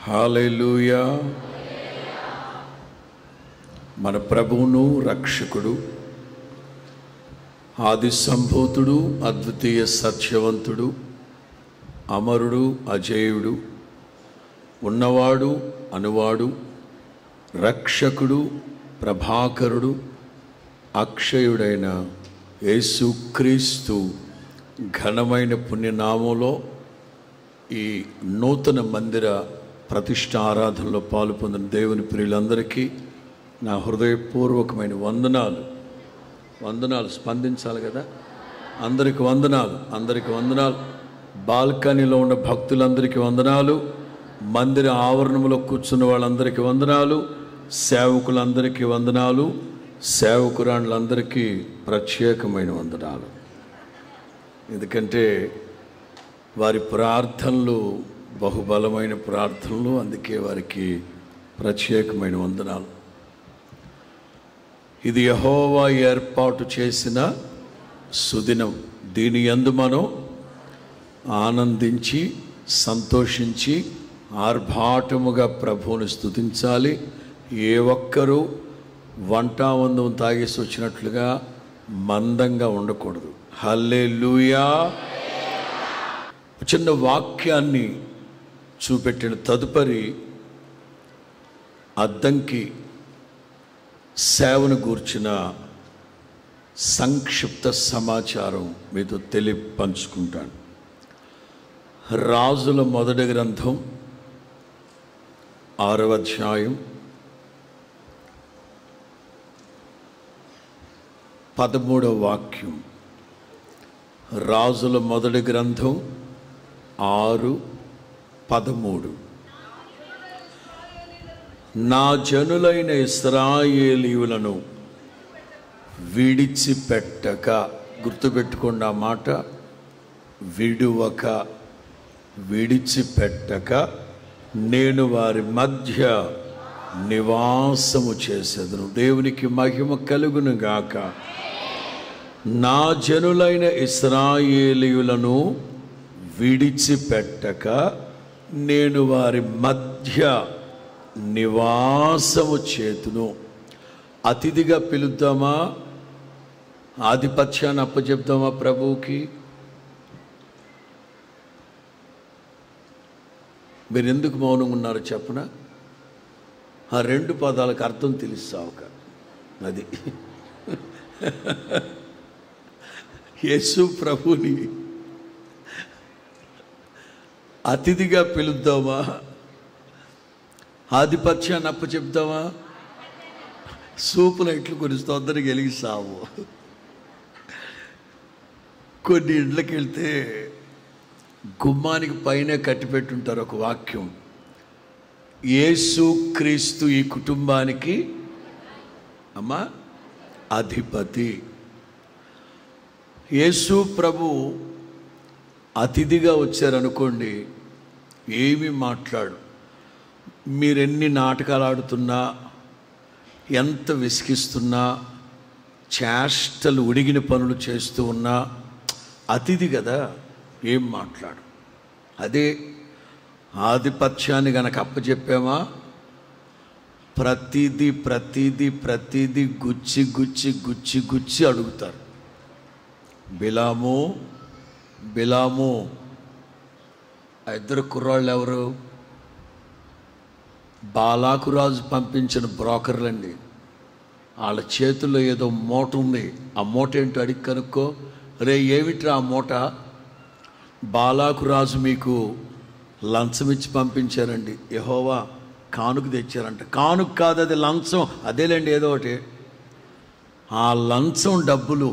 హల్లెలూయా. మన ప్రభువును రక్షకుడు, ఆది సంభూతుడు, అద్వితీయ సత్యవంతుడు, అమరుడు, అజేయుడు, ఉన్నవాడు, అనువాడు, రక్షకుడు, ప్రభాకరుడు, అక్షయుడైన యేసుక్రీస్తు ఘనమైన పుణ్యనామంలో ఈ నూతన మందిర ప్రతిష్ఠ ఆరాధనలో పాలు పొందిన దేవుని ప్రియులందరికీ నా హృదయపూర్వకమైన వందనాలు. స్పందించాలి కదా. అందరికి వందనాలు. బాల్కనీలో ఉన్న భక్తులందరికీ వందనాలు, మందిర ఆవరణంలో కూర్చున్న వాళ్ళందరికీ వందనాలు, సేవకులందరికీ వందనాలు, సేవకురాళ్ళందరికీ ప్రత్యేకమైన వందనాలు. ఎందుకంటే వారి ప్రార్థనలు బహుబలమైన ప్రార్థనలు, అందుకే వారికి ప్రత్యేకమైన వందనాలు. ఇది యెహోవా ఏర్పాటు చేసిన సుదినం, దీని యందు మనం ఆనందించి సంతోషించి ఆర్భాటముగా ప్రభువుని స్తుతించాలి. ఏ ఒక్కరూ వంటావందం తాగేసి వచ్చినట్లుగా మందంగా ఉండకూడదు. హల్లెలూయా. చిన్న వాక్యాన్ని చూపెట్టిన తదుపరి అద్దంకి సేవను గూర్చిన సంక్షిప్త సమాచారం మీతో పంచుకుంటాను. రాజుల మొదటి గ్రంథం 6వ అధ్యాయం 13వ వాక్యం. రాజుల మొదటి గ్రంథం 6:13. నా జనులైన ఇశ్రాయేలీయులను విడిచిపెట్టక, గుర్తుపెట్టుకోండి ఆ మాట, విడిచిపెట్టక నేను వారి మధ్య నివాసము చేసేదను. దేవునికి మహిమ కలుగును గాక. నా జనులైన ఇశ్రాయేలీయులను విడిచిపెట్టక నేను వారి మధ్య నివాసము చేతును. అతిథిగా పిలుద్దామా? ఆధిపత్యాన్ని అప్పచెప్దామా ప్రభువుకి? మీరు ఎందుకు మౌనంగా ఉన్నారో చెప్పనా? ఆ 2 పదాలకు అర్థం తెలుస్తావుక. అది యేసు ప్రభుని అతిథిగా పిలుద్దామా? ఆధిపత్యాన్ని అప్పచెప్దామా? సూపులు ఎట్లు కొన్ని స్తోత్రానికి వెలిగిస్తావు. కొన్ని ఇండ్లకి వెళ్తే గుమ్మానికి పైన కట్టిపెట్టుంటారు ఒక వాక్యం, యేసు క్రీస్తు ఈ కుటుంబానికి అధిపతి. యేసు ప్రభు అతిథిగా వచ్చారనుకోండి, ఏమీ మాట్లాడు. మీరెన్ని నాటకాలు ఆడుతున్నా, ఎంత విసిగిస్తున్నా, చేష్టలు ఉడిగిన పనులు చేస్తూ ఉన్నా, అతిథి కదా, ఏం మాట్లాడు. అదే ఆధిపత్యాన్ని గనక అప్పచెప్పామా, ప్రతిదీ గుచ్చి అడుగుతారు. బిలాము ఆ 2 కుర్రాళ్ళు ఎవరు? బాలాకు రాజు పంపించిన బ్రోకర్లండి. వాళ్ళ చేతుల్లో ఏదో మూట ఉంది. ఆ మూట ఏంటో అడిగి కనుక్కో. రే ఏమిట్రా ఆ మూట? బాలాకు రాజు మీకు లంచం ఇచ్చి పంపించారండి, యెహోవా కానుక తెచ్చారంట. కానుక కాదు, అది లంచం. అదేలేండి ఏదో ఒకటి. ఆ లంచం డబ్బులు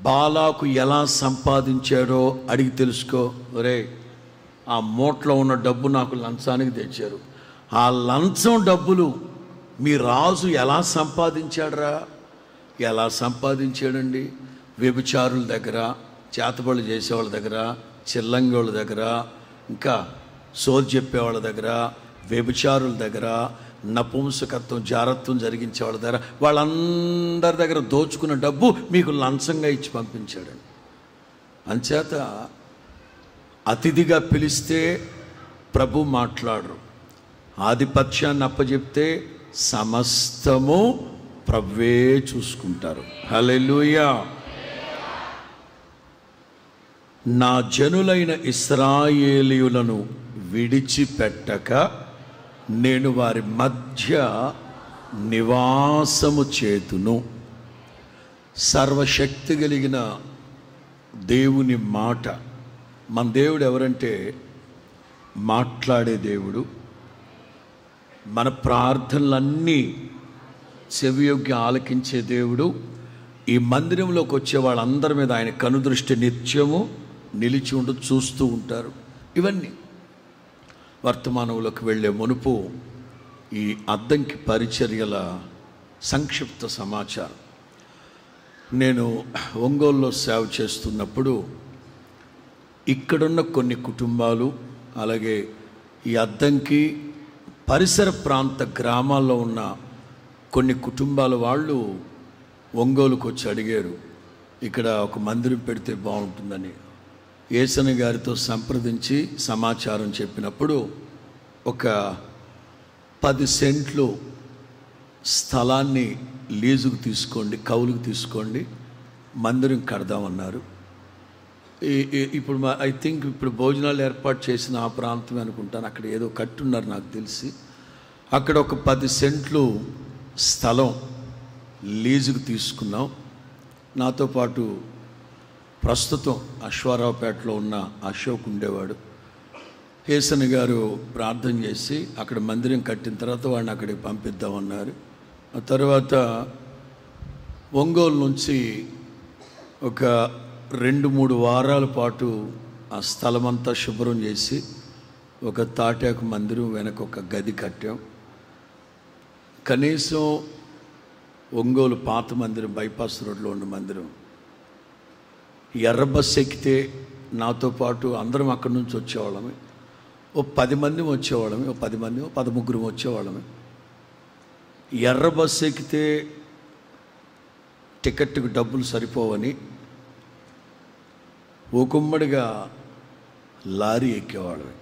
బాలాకు ఎలా సంపాదించాడో అడిగి తెలుసుకో. రే ఆ మూటలో ఉన్న డబ్బు నాకు లంచానికి తెచ్చారు. ఆ లంచం డబ్బులు మీ రాజు ఎలా సంపాదించాడండి? వ్యభిచారుల దగ్గర, చేతబడులు చేసేవాళ్ళ దగ్గర, చిల్లంగోళ్ళ దగ్గర, ఇంకా సోది చెప్పేవాళ్ళ దగ్గర, వ్యభిచారుల దగ్గర, నపుంసకత్వం, జారత్వం జరిగించే వాళ్ళ దగ్గర, వాళ్ళందరి దగ్గర దోచుకున్న డబ్బు మీకు లంచంగా ఇచ్చి పంపించాడండి. అంచేత అతిథిగా పిలిస్తే ప్రభు మాట్లాడరు. ఆధిపత్యాన్ని అప్పచెప్తే సమస్తము ప్రభువే చూసుకుంటారు. హల్లెలూయా. నా జనులైన ఇశ్రాయేలీయులను విడిచిపెట్టక నేను వారి మధ్య నివాసము చేతును. సర్వశక్తి కలిగిన దేవుని మాట. మన దేవుడు ఎవరంటే మాట్లాడే దేవుడు. మన ప్రార్థనలన్నీ చెవియొగ్గి ఆలకించే దేవుడు. ఈ మందిరంలోకి వచ్చే వాళ్ళందరి మీద ఆయన కనుదృష్టి నిత్యము నిలిచి ఉండి చూస్తూ ఉంటారు. ఇవన్నీ వర్తమానంలోకి వెళ్ళే మునుపు ఈ అద్దంకి పరిచర్యల సంక్షిప్త సమాచారం. నేను ఒంగోలులో సేవ చేస్తున్నప్పుడు ఇక్కడున్న కొన్ని కుటుంబాలు, అలాగే ఈ అద్దంకి పరిసర ప్రాంత గ్రామాల్లో ఉన్న కొన్ని కుటుంబాల వాళ్ళు ఒంగోలుకు వచ్చి అడిగారు, ఇక్కడ ఒక మందిరం పెడితే బాగుంటుందని. యేసన్న గారితో సంప్రదించి సమాచారం చెప్పినప్పుడు ఒక 10 సెంట్లు స్థలాన్ని లీజుకు తీసుకోండి, కౌలుకు తీసుకోండి, మందిరం కడదామన్నారు. ఇప్పుడు ఐ థింక్ ఇప్పుడు భోజనాలు ఏర్పాటు చేసిన ఆ ప్రాంతం అనుకుంటాను. అక్కడ ఏదో కట్టున్నారు నాకు తెలిసి. అక్కడ ఒక 10 సెంట్లు స్థలం లీజుకు తీసుకున్నాం. నాతో పాటు ప్రస్తుతం అశ్వారావుపేటలో ఉన్న అశోక్ ఉండేవాడు. యేసన్న గారు ప్రార్థన చేసి అక్కడ మందిరం కట్టిన తర్వాత వాడిని అక్కడికి పంపిద్దామన్నారు. ఆ తర్వాత ఒంగోలు నుంచి ఒక 2-3 వారాల పాటు ఆ స్థలమంతా శుభ్రం చేసి ఒక తాటాకు మందిరం వెనక ఒక గది కట్టాం. కనీసం ఒంగోలు పాత మందిరం, బైపాస్ రోడ్లో ఉన్న మందిరం, ఎర్ర బస్సు ఎక్కితే నాతో పాటు అందరం అక్కడి నుంచి వచ్చేవాళ్ళమే. ఓ 10 మంది వచ్చేవాళ్ళమే, ఓ 10 మంది 13 వచ్చేవాళ్ళమే. ఎర్ర బస్సు ఎక్కితే టికెట్కి డబ్బులు సరిపోవని ఊకుమ్మడిగా లారీ ఎక్కేవాళ్ళమే.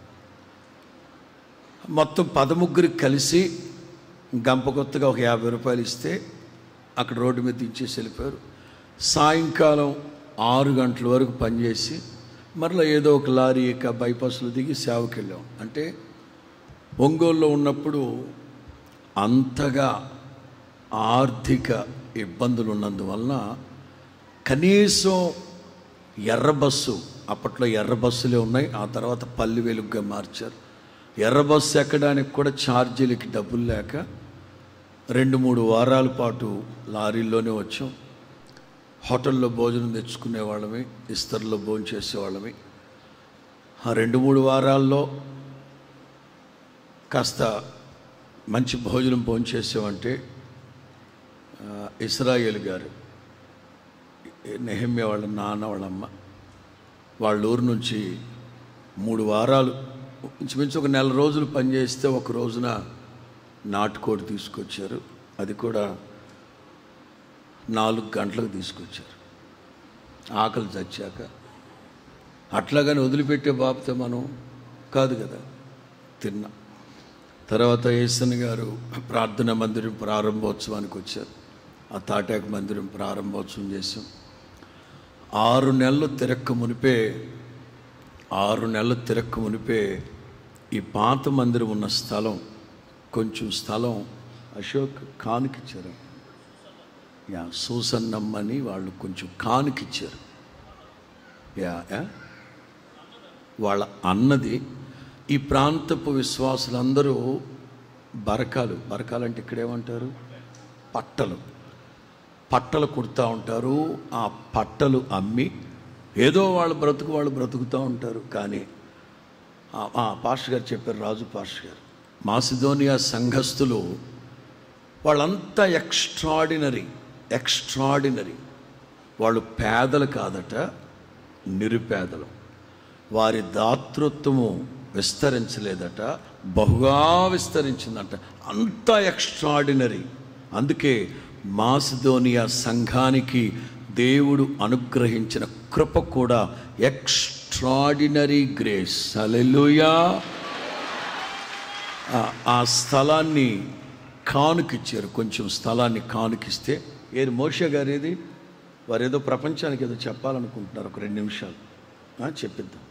మొత్తం 13 కలిసి గంప కొత్తగా ఒక 50 రూపాయలు ఇస్తే అక్కడ రోడ్డు మీద దించేసి వెళ్ళిపోయారు. సాయంకాలం 6 గంటల వరకు పనిచేసి మరలా ఏదో ఒక లారీ ఎక్క బైపాస్లో దిగి సేవకి వెళ్ళాం. అంటే ఒంగోలులో ఉన్నప్పుడు అంతగా ఆర్థిక ఇబ్బందులు ఉన్నందువలన కనీసం ఎర్ర బస్సు, అప్పట్లో ఎర్ర బస్సులే ఉన్నాయి, ఆ తర్వాత పల్లి వెలుగుగా మార్చారు. ఎర్ర బస్సు ఎక్కడానికి కూడా ఛార్జీలకి డబ్బులు లేక 2-3 వారాల పాటు లారీల్లోనే వచ్చాం. హోటల్లో భోజనం తెచ్చుకునే వాళ్ళమే, ఇస్తర్లో భోజనం చేసేవాళ్ళమే. ఆ 2-3 వారాల్లో కాస్త మంచి భోజనం భోజనం చేసామంటే ఇశ్రాయేల్ గారు, నెహమ్యా వాళ్ళ నాన్న వాళ్ళమ్మ, వాళ్ళ ఊరు నుంచి 3 వారాలు ఇంచుమించు ఒక 1 నెల రోజులు పనిచేస్తే ఒక రోజున నాటుకోడి తీసుకొచ్చారు. అది కూడా 4 గంటలకు తీసుకొచ్చారు, ఆకలి చచ్చాక. అట్లాగని వదిలిపెట్టే బాబుతో మనం కాదు కదా, తిన్నా. తర్వాత యేసన్న గారు ప్రార్థనా మందిరం ప్రారంభోత్సవానికి వచ్చారు. ఆ తాటాకు మందిరం ప్రారంభోత్సవం చేసాం. 6 నెలలు తిరక్క మునిపే ఈ పాత మందిరం ఉన్న స్థలం, కొంచెం స్థలం అశోక్ కానుకిచ్చారు. సూసన్నమ్మని వాళ్ళు కొంచెం కానుకిచ్చారు. వాళ్ళ అన్నది. ఈ ప్రాంతపు విశ్వాసులందరూ బరకాలు అంటే ఇక్కడేమంటారు, పట్టలు కుడతా ఉంటారు. ఆ పట్టలు అమ్మి ఏదో వాళ్ళు బ్రతుకుతూ ఉంటారు. కానీ పాస్టర్ గారు చెప్పారు, రాజు పాస్టర్ గారు, మాసిదోనియా సంఘస్థులు వాళ్ళంతా ఎక్స్ట్రాడినరీ. వాళ్ళు పేదలు కాదట, నిరుపేదలు. వారి దాతృత్వము విస్తరించలేదట, బహుగా విస్తరించిందట. అంతా ఎక్స్ట్రాడినరీ. అందుకే మాసిదోనియా సంఘానికి దేవుడు అనుగ్రహించిన కృప కూడా ఎక్స్ట్రాడినరీ గ్రేస్. హల్లెలూయా. ఆ స్థలాన్ని కానుకిచ్చారు. కొంచెం స్థలాన్ని కానుకిస్తే ఏది మోషే గారు ఏది వారు ఏదో ప్రపంచానికి ఏదో చెప్పాలనుకుంటున్నారు. ఒక 2 నిమిషాలు చెప్పిద్దాం.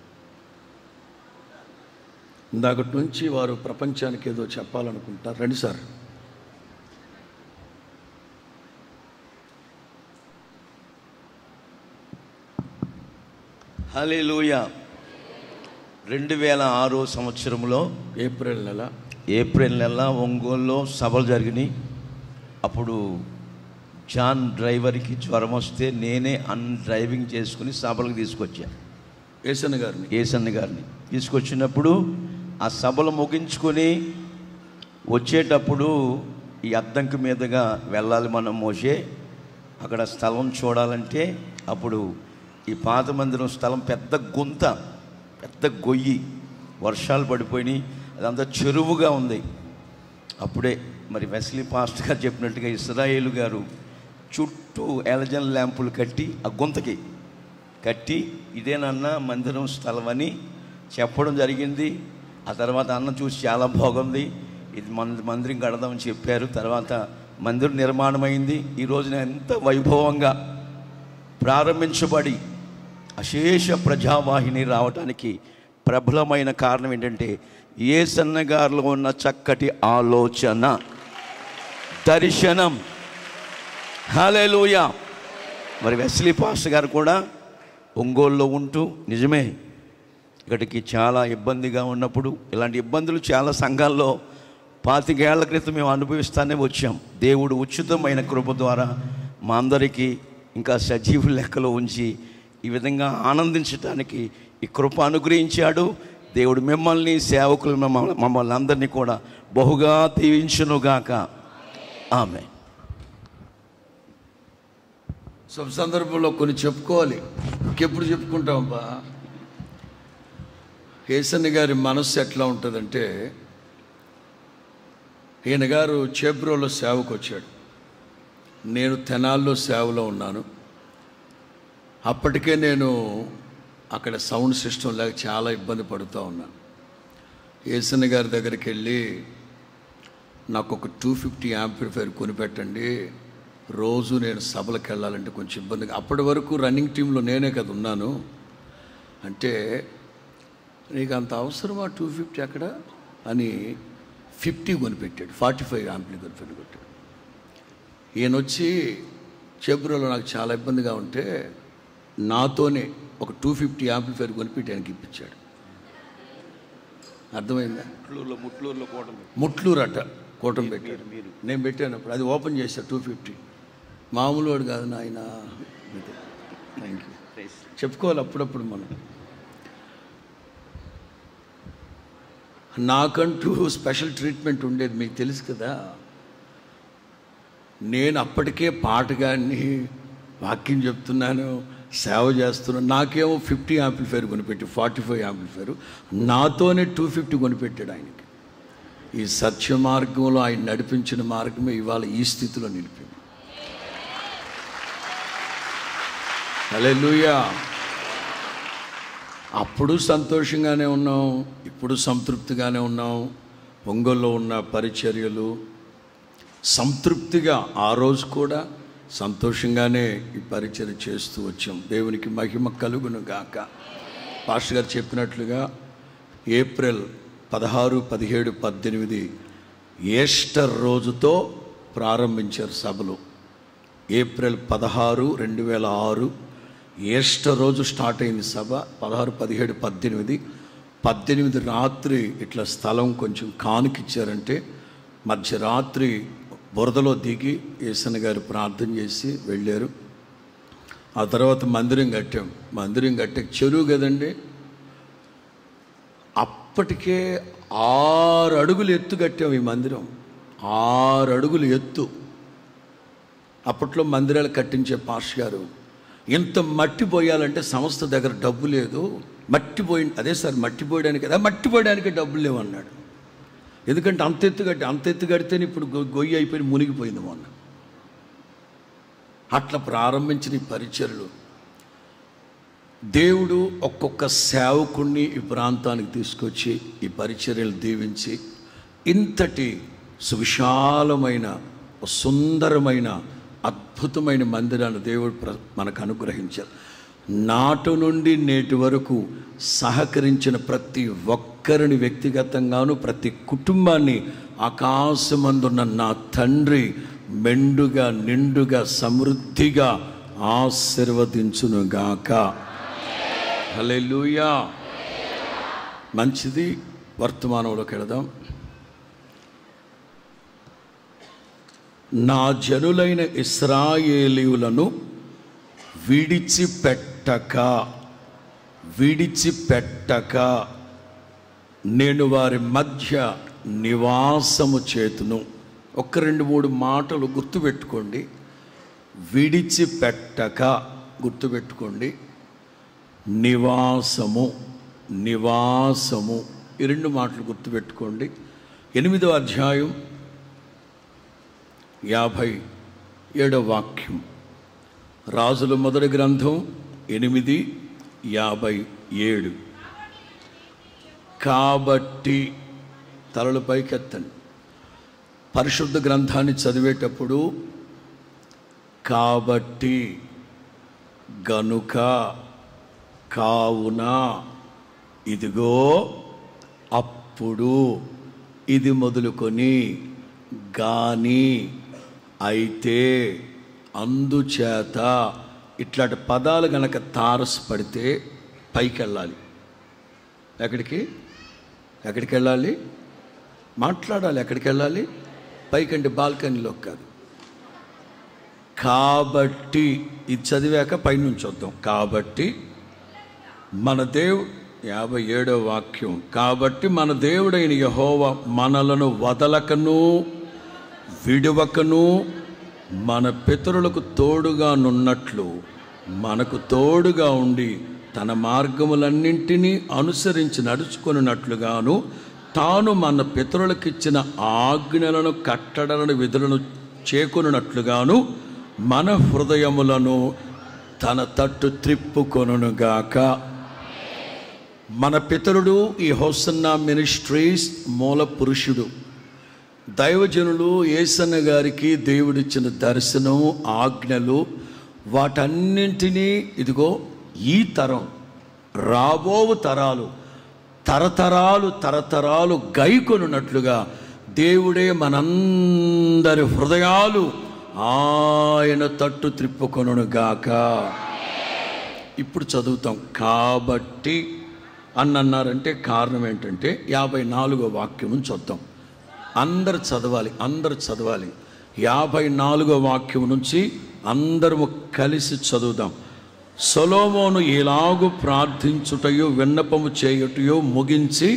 ఇందాకటి నుంచి వారు ప్రపంచానికి ఏదో చెప్పాలనుకుంటారు. రండి సార్. హల్లెలూయా. 2006 సంవత్సరంలో ఏప్రిల్ నెల ఒంగోలులో సభలు జరిగినాయి. అప్పుడు జాన్ డ్రైవర్కి జ్వరం వస్తే నేనే డ్రైవింగ్ చేసుకుని సభలకు తీసుకొచ్చాను. ఏసన్న గారిని తీసుకొచ్చినప్పుడు ఆ సభలు ముగించుకొని వచ్చేటప్పుడు ఈ అద్దంకి మీదుగా వెళ్ళాలి మనం మోసే. అక్కడ స్థలం చూడాలంటే అప్పుడు ఈ పాత మందిరం స్థలం పెద్ద గుంత, పెద్ద గొయ్యి, వర్షాలు పడిపోయినాయి, అదంతా చెరువుగా ఉంది. అప్పుడే మరి వెస్లీ పాస్టర్ గారు చెప్పినట్టుగా ఇస్రాయేలు గారు చుట్టూ ఎలజన్ ల్యాంపులు కట్టి ఆ గుంతకి కట్టి ఇదేనన్నా మందిరం స్థలం అని చెప్పడం జరిగింది. ఆ తర్వాత అన్న చూసి చాలా బాగుంది, ఇది మందిరం కడదామని చెప్పారు. తర్వాత మందిరం నిర్మాణం అయింది. ఈ రోజున ఎంత వైభవంగా ప్రారంభించబడి అశేష ప్రజావాహిని రావటానికి ప్రబలమైన కారణం ఏంటంటే యేసన్న గారిలో ఉన్న చక్కటి ఆలోచన, దర్శనం. హల్లెలూయా. మరి వెస్లీ పాస్టర్ గారు కూడా ఒంగోలులో ఉంటూ నిజమే ఇక్కడికి చాలా ఇబ్బందిగా ఉన్నప్పుడు, ఇలాంటి ఇబ్బందులు చాలా సంఘాల్లో 25 ఏళ్ల క్రితం మేము అనుభవిస్తానే వచ్చాం. దేవుడు ఉచితమైన కృప ద్వారా మా అందరికీ ఇంకా సజీవు లెక్కలో ఉంచి ఈ విధంగా ఆనందించడానికి ఈ కృప అనుగ్రహించాడు. దేవుడు మిమ్మల్ని, సేవకులు, మమ్మల్ని అందరినీ కూడా బహుగా దీవించునుగాక. ఆమె. శుభ సందర్భంలో కొన్ని చెప్పుకోవాలి. ఇంకెప్పుడు చెప్పుకుంటాం బా. యేసన్న గారి మనస్సు ఎట్లా ఉంటుందంటే, ఈయన గారు చేబ్రోలో సేవకు వచ్చాడు, నేను తెనాల్లో సేవలో ఉన్నాను. అప్పటికే నేను అక్కడ సౌండ్ సిస్టమ్ లేక చాలా ఇబ్బంది పడుతూ ఉన్నాను. యేసన్న గారి దగ్గరికి వెళ్ళి నాకు ఒక 250 యాంప్లిఫైర్ కొనిపెట్టండి, రోజు నేను సభలకు వెళ్ళాలంటే కొంచెం ఇబ్బందిగా. అప్పటి వరకు రన్నింగ్ టీంలో నేనే కదా ఉన్నాను. అంటే నీకు అంత అవసరమా 250 అక్కడ అని 50 కొనిపెట్టాడు. 45 యాంప్లిఫైర్ కొనిపెట్టాడు. ఈయన వచ్చి చేబ్రోలో నాకు చాలా ఇబ్బందిగా ఉంటే నాతోనే ఒక 250 యాంప్లిఫైర్ కొనిపెట్టి ఆయనకి ఇప్పించాడు. అర్థమైందా? ముట్లూరు అట్ట కూటమి పెట్టాడు. నేను పెట్టాను అప్పుడు, అది ఓపెన్ చేశాను. 250 మామూలు వాడు కాదు నాయన. Thank you. చెప్పుకోవాలి అప్పుడప్పుడు మనం. నాకంటూ స్పెషల్ ట్రీట్మెంట్ ఉండేది, మీకు తెలుసు కదా. నేను అప్పటికే పాటగాన్ని, వాక్యం చెప్తున్నాను, సేవ చేస్తున్నాను. నాకేమో 50 యాంప్లిఫైర్ కొనిపెట్టి 45 యాంప్లిఫైర్, నాతోనే 250 కొనిపెట్టాడు ఆయనకి. ఈ సత్య మార్గంలో ఆయన నడిపించిన మార్గమే ఇవాళ ఈ స్థితిలో నిలిపింది. హల్లెలూయా. అప్పుడు సంతోషంగానే ఉన్నాం, ఇప్పుడు సంతృప్తిగానే ఉన్నాం. ఒంగోలులో ఉన్న పరిచర్యలు సంతృప్తిగా, ఆ రోజు కూడా సంతోషంగానే ఈ పరిచర్య చేస్తూ వచ్చాం. దేవునికి మహిమ కలుగును గాక. పాస్టర్ గారు చెప్పినట్లుగా ఏప్రిల్ 16, 17, 18 ఈస్టర్ రోజుతో ప్రారంభించారు సభలు. ఏప్రిల్ 16, 2006 ఈస్టర్ రోజు స్టార్ట్ అయింది సభ. 16, 17, 18 రాత్రి ఇట్లా స్థలం కొంచెం కానుకిచ్చారంటే మధ్యరాత్రి బురదలో దిగి యేసన్న గారు ప్రార్థన చేసి వెళ్ళారు. ఆ తర్వాత మందిరం కట్టాం. మందిరం కట్టే చెరువు కదండి. అప్పటికే 6 అడుగులు ఎత్తు కట్టాం ఈ మందిరం. 6 అడుగులు ఎత్తు. అప్పట్లో మందిరాలు కట్టించే పాస్టర్ గారు, ఇంత మట్టి పోయాలంటే సంస్థ దగ్గర డబ్బు లేదు, మట్టి పోయి, అదే సార్ మట్టి పోయడానికి, అదే మట్టి పోయడానికి డబ్బులు లేవు అన్నాడు. ఎందుకంటే అంత ఎత్తు కడితేనే ఇప్పుడు గొయ్యి అయిపోయి మునిగిపోయింది మొన్న. అట్లా ప్రారంభించిన ఈ పరిచర్యలు దేవుడు ఒక్కొక్క సేవకుణ్ణి ఈ ప్రాంతానికి తీసుకొచ్చి ఈ పరిచర్యలు దీవించి ఇంతటి సువిశాలమైన సుందరమైన అద్భుతమైన మందిరాన్ని దేవుడు మనకు అనుగ్రహించారు. నాటు నుండి నేటి వరకు సహకరించిన ప్రతి ఒక్కరిని వ్యక్తిగతంగాను ప్రతి కుటుంబాన్ని ఆకాశమందున్న నా తండ్రి మెండుగా నిండుగా సమృద్ధిగా ఆశీర్వదించునుగాక. హల్లెలూయా. మంచిది, వర్తమానంలోకి వెళదాం. నా జనులైన ఇశ్రాయేలీయులను విడిచిపెట్టక నేను వారి మధ్య నివాసము చేతును. ఒక 2-3 మాటలు గుర్తుపెట్టుకోండి. విడిచిపెట్టక గుర్తుపెట్టుకోండి, నివాసము ఈ 2 మాటలు గుర్తుపెట్టుకోండి. 8వ అధ్యాయం 57వ వాక్యం. రాజుల మొదటి గ్రంథం 8:57. కాబట్టి తలలు పైకెత్తండి. పరిశుద్ధ గ్రంథాన్ని చదివేటప్పుడు కాబట్టి, గనుక, కావున, ఇదిగో, అప్పుడు, ఇది మొదలుకొని, గాని, అయితే, అందుచేత ఇట్లాంటి పదాలు గనక తారసపడితే పైకి వెళ్ళాలి. ఎక్కడికి వెళ్ళాలి? మాట్లాడాలి. ఎక్కడికి వెళ్ళాలి? పైకండి, బాల్కనీలోకి కాదు. కాబట్టి ఇది చదివాక పైనుంచి వద్దాం. కాబట్టి మన 57వ వాక్యం. కాబట్టి మన దేవుడైన యెహోవా మనలను వదలకను విడువకను మన పితరులకు తోడుగా నున్నట్లు మనకు తోడుగా ఉండి తన మార్గములన్నింటినీ అనుసరించి నడుచుకొనున్నట్లుగాను తాను మన పితరులకిచ్చిన ఆజ్ఞలను కట్టడలను విధులను చేకొనున్నట్లుగాను మన హృదయములను తన తట్టు త్రిప్పుకొనుగాక. మన పితరుడు ఈ హోసన్నా మినిస్ట్రీస్ మూల పురుషుడు. దైవజనులు యేసన్న గారికి దేవుడిచ్చిన దర్శనం, ఆజ్ఞలు, వాటన్నింటినీ ఇదిగో ఈ తరం, రాబోవు తరాలు, తరతరాలు గైకొనున్నట్లుగా దేవుడే మనందరి హృదయాలు ఆయన తట్టు త్రిప్పుకొనుగాక. ఇప్పుడు చదువుతాం. కాబట్టి అన్నారంటే కారణం ఏంటంటే 54వ వాక్యం చదువుతాం. అందరు చదవాలి. 54వ వాక్యం నుంచి అందరము కలిసి చదువుదాం. సొలొమోను ఇలాగు ప్రార్థించుటయో విన్నపము చేయుటయో ముగించి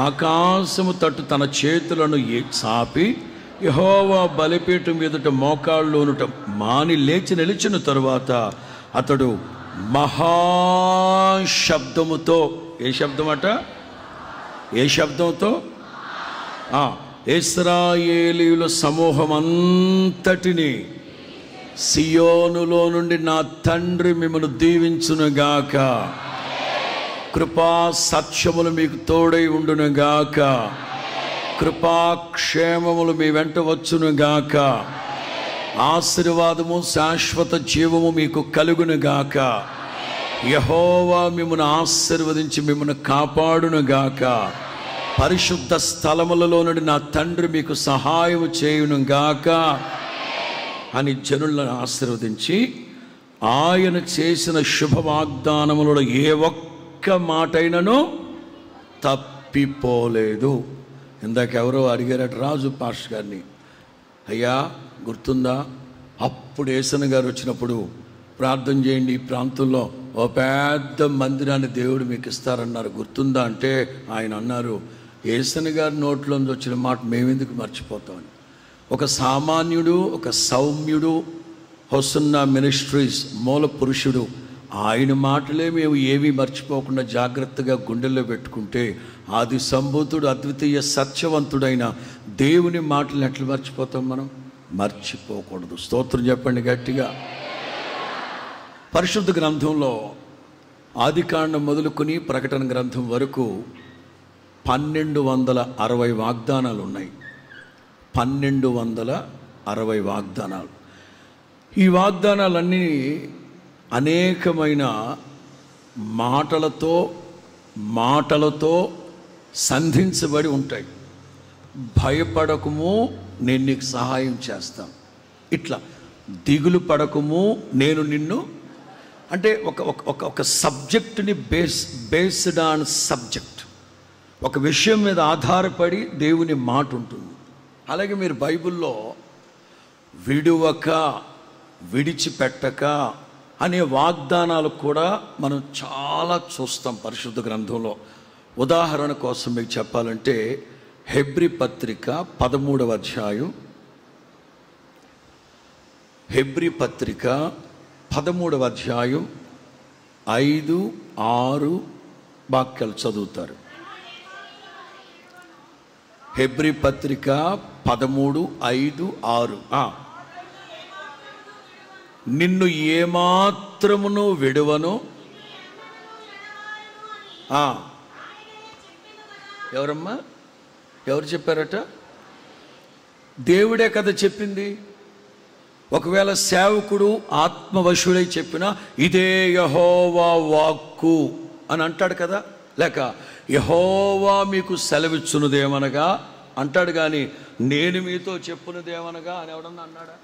ఆకాశము తట్టు తన చేతులను చాపి యెహోవా బలిపీఠం ఎదుట మోకాళ్ళలోనుట మాని లేచి నిలిచిన తరువాత అతడు మహాశబ్దముతో, ఏ శబ్దంతో ఇశ్రాయేలీయుల సమూహమంతటిని సియోనులో నుండి నా తండ్రి మిమ్మల్ని దీవించునుగాక, కృపా సత్యములు మీకు తోడై ఉండునుగాక, కృపాక్షేమములు మీ వెంట వచ్చునుగాక, ఆశీర్వాదము శాశ్వత జీవము మీకు కలుగునుగాక, యెహోవా మిమ్మల్ని ఆశీర్వదించి మిమ్మల్ని కాపాడునుగాక, పరిశుద్ధ స్థలములలో నుండి నా తండ్రి మీకు సహాయము చేయునుగాక అని జనులను ఆశీర్వదించి ఆయన చేసిన శుభ వాగ్దానములలో ఏ ఒక్క మాటైనను తప్పిపోలేదు. ఇందాక ఎవరో అడిగారట రాజు పాస్టర్ గారిని, అయ్యా గుర్తుందా అప్పుడు యేసన్న గారు వచ్చినప్పుడు ప్రార్థన చేయండి, ఈ ప్రాంతంలో ఓ పెద్ద మందిరాన్ని దేవుడు మీకు ఇస్తారన్నారు, గుర్తుందా అంటే ఆయన అన్నారు, యేసన్న గారి నోట్లోంచి వచ్చిన మాట మేమెందుకు మర్చిపోతామని. ఒక సామాన్యుడు, ఒక సౌమ్యుడు, హోసన్నా మినిస్ట్రీస్ మూల పురుషుడు, ఆయన మాటలే మేము ఏమీ మర్చిపోకుండా జాగ్రత్తగా గుండెల్లో పెట్టుకుంటే ఆది సంభూతుడు అద్వితీయ సత్యవంతుడైన దేవుని మాటలు ఎట్లా మర్చిపోతాం? మనం మర్చిపోకూడదు. స్తోత్రం చెప్పండి గట్టిగా. పరిశుద్ధ గ్రంథంలో ఆదికాండం మొదలుకొని ప్రకటన గ్రంథం వరకు 1260 వాగ్దానాలు ఉన్నాయి. 1260 వాగ్దానాలు. ఈ వాగ్దానాలన్నీ అనేకమైన మాటలతో సంధించబడి ఉంటాయి. భయపడకుము, నేను నీకు సహాయం చేస్తాను. ఇట్లా దిగులు పడకుము, నేను నిన్ను, అంటే ఒక సబ్జెక్టుని బేస్డ్ ఆన్ సబ్జెక్ట్, ఒక విషయం మీద ఆధారపడి దేవుని మాట ఉంటుంది. అలాగే మీరు బైబిల్లో విడువక, విడిచిపెట్టక అనే వాగ్దానాలు కూడా మనం చాలా చూస్తాం పరిశుద్ధ గ్రంథంలో. ఉదాహరణ కోసం మీకు చెప్పాలంటే హెబ్రీ పత్రిక 13వ అధ్యాయం, హెబ్రీ పత్రిక 13వ అధ్యాయం 5, 6 వాక్యాలు చదువుతారు. హెబ్రీ పత్రిక 13, 5, 6. నిన్ను ఏమాత్రమును విడువను. ఎవరమ్మా, ఎవరు చెప్పారట? దేవుడే కదా చెప్పింది. ఒకవేళ సేవకుడు ఆత్మవశుడై చెప్పినా ఇదే యెహోవా వాక్కు అని అంటాడు కదా, లేక యెహోవా మీకు సెలవిచ్చునుదేమనగా అంటాడు. కానీ నేను మీతో చెప్పునుదేమనగా అని ఎవడన్నా అన్నాడా?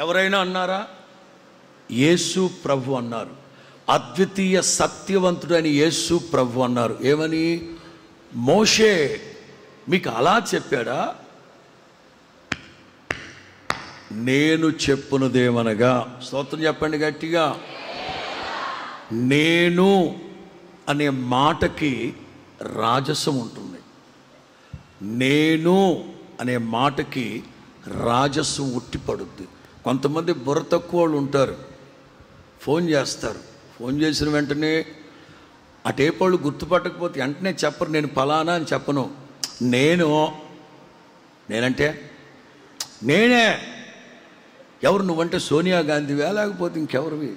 ఎవరైనా అన్నారా? యేసు ప్రభు అన్నారు. అద్వితీయ సత్యవంతుడని యేసు ప్రభు అన్నారు. ఏమని? మోషే మీకు అలా చెప్పాడా? నేను చెప్పునుదేమనగా. స్తోత్రం చెప్పండి గట్టిగా. నేను అనే మాటకి రాజసం ఉంటుంది. నేను అనే మాటకి రాజసం ఉట్టిపడుద్ది. కొంతమంది బుర్ర తక్కువ వాళ్ళు ఉంటారు, ఫోన్ చేస్తారు. ఫోన్ చేసిన వెంటనే ఆ టేప్ వాళ్ళు గుర్తుపట్టకపోతే వెంటనే చెప్పరు, నేను ఫలానా అని చెప్పను. నేనంటే నేనే. ఎవరు నువ్వంటే సోనియా గాంధీవా లేకపోతే ఇంకెవరివి?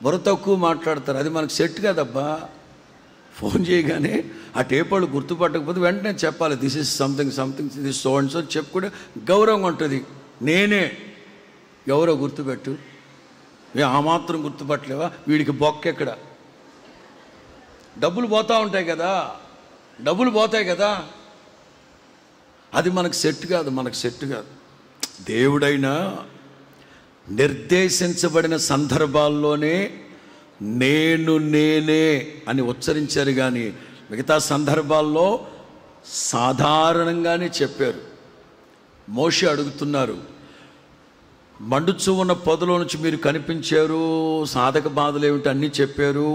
బుర్ర తక్కువ మాట్లాడతారు. అది మనకు సెట్ కాదబ్బా. ఫోన్ చేయగానే ఆ టేప్ వాళ్ళు గుర్తుపట్టకపోతే వెంటనే చెప్పాలి, this is something this so and so చెప్పుకుంటే గౌరవంగా ఉంటుంది. నేనే ఎవరో గుర్తుపెట్టు. ఆ మాత్రం గుర్తుపట్టలేవా? వీడికి బొక్క ఎక్కడ? డబ్బులు పోతూ ఉంటాయి కదా, డబ్బులు పోతాయి కదా. అది మనకు సెట్ కాదు. దేవుడైనా నిర్దేశించబడిన సందర్భాల్లోనే నేనే అని ఉచ్చరించారు. కానీ మిగతా సందర్భాల్లో సాధారణంగానే చెప్పారు. మోషే అడుగుతున్నారు, మండుచు ఉన్న పొదలో నుంచి మీరు కనిపించారు, సాధక బాధలు ఏమిటి అన్నీ చెప్పారు.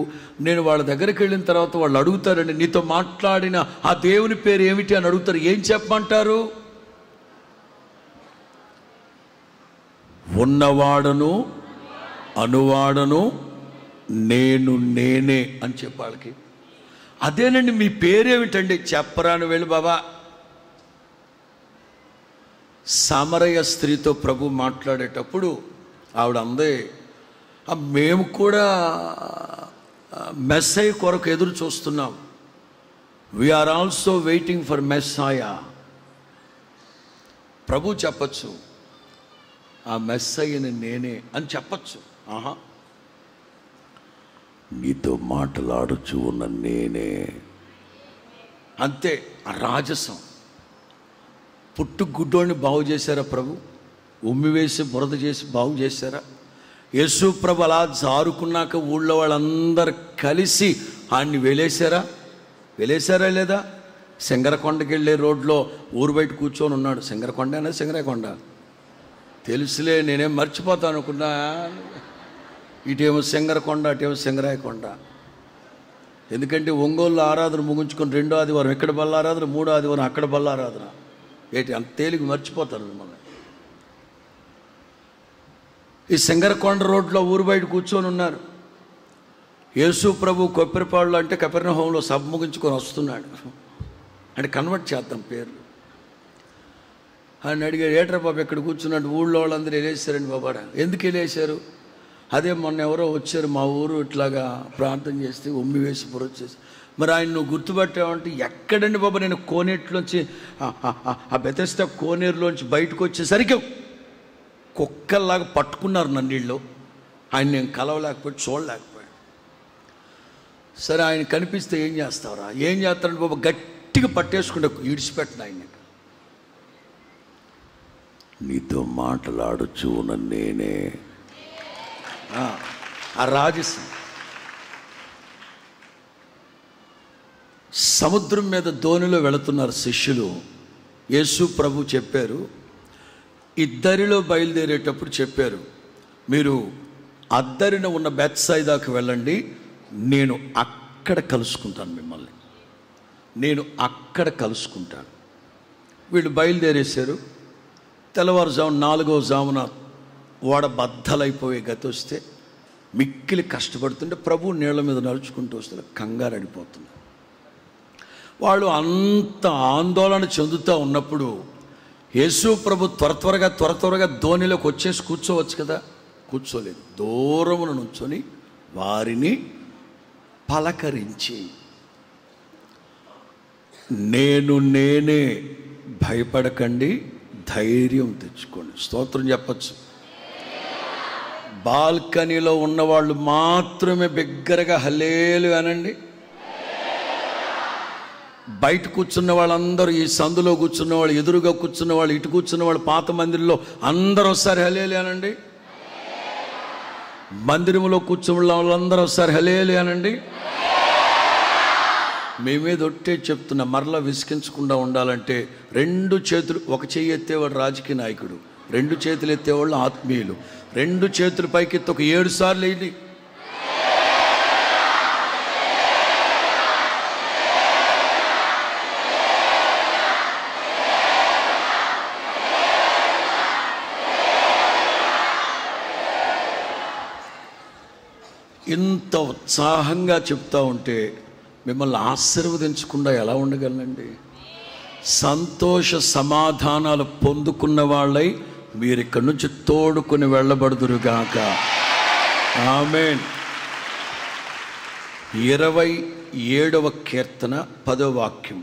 నేను వాళ్ళ దగ్గరికి వెళ్ళిన తర్వాత వాళ్ళు అడుగుతారండి, నీతో మాట్లాడిన ఆ దేవుని పేరు ఏమిటి అని అడుగుతారు. ఏం చెప్పమంటారు? ఉన్నవాడను అనువాడను నేనే అని చెప్పాళ్ళకి. అదేనండి మీ పేరేమిటండి? చెప్పరాను వెళ్ళి బాబా. సమరయ స్త్రీతో ప్రభు మాట్లాడేటప్పుడు ఆవిడ అందే, మేము కూడా మెస్సయ్య కొరకు ఎదురు చూస్తున్నాం. We are also waiting for Messiah. ప్రభు చెప్పచ్చు, ఆ మెస్సయ్యని నేనే అని చెప్పచ్చు. నీతో మాట్లాడుచు ఉన్న నేనే. అంతే. ఆ రాజసం. పుట్టుగుడ్డోని బాగు చేశారా ప్రభు? ఉమ్మి వేసి బురద చేసి బాగు చేశారా? యేసు ప్రభు అలా జారుకున్నాక ఊళ్ళో వాళ్ళందరూ కలిసి ఆయన్ని వెలేశారా లేదా? సింగరకొండకి వెళ్ళే రోడ్లో ఊరు బయట కూర్చొని ఉన్నాడు. సింగరకొండ సింగరాయకొండ తెలుసులే, నేనేం మర్చిపోతాను అనుకున్నా. ఇటేమో సింగరకొండ, అటేమో సింగరాయకొండ. ఎందుకంటే ఒంగోలు ఆరాధన ముగించుకొని 2వ ఆదివారం ఇక్కడ బల్లారాధన, 3వ ఆదివారం అక్కడ బల్లారాధన. అంత తేలికి మర్చిపోతారు మిమ్మల్ని. ఈ సింగరకొండ రోడ్లో ఊరు బయట కూర్చొని ఉన్నారు. యేసు ప్రభు కొప్పెరపాడులో అంటే కపెర్నహూములో సభ ముగించుకొని వస్తున్నాడు. అంటే కన్వర్ట్ చేద్దాం పేర్లు. ఆయన అడిగాడు, ఏట్రా బాబు ఎక్కడ కూర్చున్నాడు? ఊళ్ళో వాళ్ళందరూ వెళ్ళేసారండి బాబాడా. ఎందుకు వెళ్ళేశారు? అదే మొన్న ఎవరో వచ్చారు మా ఊరు, ఇట్లాగా ప్రార్థన చేస్తే ఉమ్మి వేసి పొరొచ్చేసి మరి ఆయన నువ్వు గుర్తుపట్టావంటే, ఎక్కడండి బాబా, నేను కోనేట్లోంచి ఆ బెతెస్దా కోనేరులోంచి బయటకు వచ్చేసరికి కుక్కల్లాగా పట్టుకున్నారు నన్ను నీళ్ళు. ఆయన నేను కలవలేకపోయి చూడలేకపోయాను. సరే, ఆయన కనిపిస్తే ఏం చేస్తావురా? ఏం చేస్తారంటే బాబా, గట్టిగా పట్టేసుకుంటే ఈడిచిపెట్టను ఆయన. నీతో మాట్లాడుచు నేనే ఆ రాజసం. సముద్రం మీద దోణిలో వెళుతున్నారు శిష్యులు. యేసు ప్రభు చెప్పారు, ఇద్దరిలో బయలుదేరేటప్పుడు చెప్పారు, మీరు అద్దరిన ఉన్న బెత్సైదాకు వెళ్ళండి, నేను అక్కడ కలుసుకుంటాను మిమ్మల్ని, నేను అక్కడ కలుసుకుంటాను. వీళ్ళు బయలుదేరేశారు. తెల్లవారుజామున 4వ జామున ఓడ బద్దలైపోయే గతి వస్తే మిక్కిలి కష్టపడుతుంటే ప్రభు నీళ్ళ మీద నడుచుకుంటూ వస్తే కంగారు అడిపోతుంది. వాళ్ళు అంత ఆందోళన చెందుతూ ఉన్నప్పుడు యేసు ప్రభు త్వర త్వరగా ధోనిలోకి వచ్చేసి కూర్చోవచ్చు కదా, కూర్చోలేదు. దూరమున నుంచొని వారిని పలకరించి, నేనే, భయపడకండి, ధైర్యం తెచ్చుకోండి. స్తోత్రం చెప్పచ్చు. బాల్కనీలో ఉన్నవాళ్ళు మాత్రమే బిగ్గరగా హల్లెలూయా అనండి. బయట కూర్చున్న వాళ్ళందరూ, ఈ సందులో కూర్చున్న వాళ్ళు, ఎదురుగా కూర్చున్న వాళ్ళు, ఇటు కూర్చున్న వాళ్ళు, పాత మందిరంలో అందరూ ఒకసారి హల్లెలూయా అనండి. మందిరంలో కూర్చున్న వాళ్ళందరూ ఒకసారి హల్లెలూయా అనండి. మేమేది ఒట్టే చెప్తున్నా, మరలా విసిగించకుండా ఉండాలంటే 2 చేతులు, ఒక చెయ్యి ఎత్తేవాడు రాజకీయ నాయకుడు, 2 చేతులు ఎత్తేవాళ్ళు ఆత్మీయులు. 2 చేతులు పైకెత్తి ఒక 7 సార్లు వేయండి. ఇంత ఉత్సాహంగా చెప్తా ఉంటే మిమ్మల్ని ఆశీర్వదించకుండా ఎలా ఉండగలనండి? సంతోష సమాధానాలు పొందుకున్న వాళ్ళై మీరు ఇక్కడి నుంచి తోడుకొని వెళ్ళబడుదురుగాక. ఆమేన్. 27వ కీర్తన 10వ వాక్యం.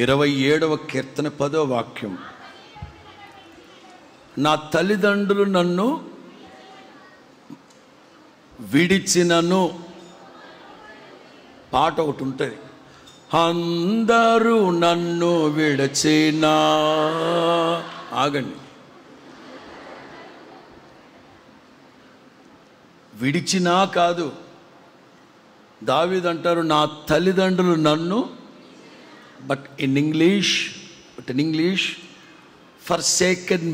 27వ కీర్తన 10వ వాక్యం. నా తల్లిదండ్రులు నన్ను విడిచినను, పాట ఒకటి ఉంటుంది, అందరూ నన్ను విడచినా. ఆగండి, విడిచినా కాదు. దావీదు అంటారు, నా తల్లిదండ్రులు నన్ను, but in English forsaken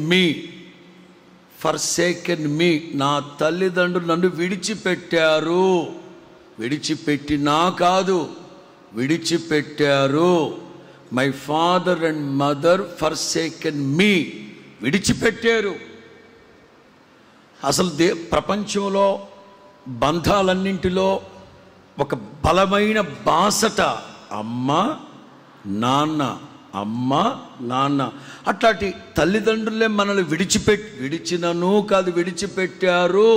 me, నా తల్లిదండ్రులు నన్ను విడిచిపెట్టారు. విడిచిపెట్టినా కాదు, విడిచిపెట్టారు. My father and mother forsaken me, విడిచిపెట్టారు. అసలు ప్రపంచంలో బంధాలన్నింటిలో ఒక బలమైన బాసట అమ్మ నాన్న, అమ్మ నాన్న. అట్లాంటి తల్లిదండ్రులే మనల్ని విడిచినను కాదు, విడిచిపెట్టారు.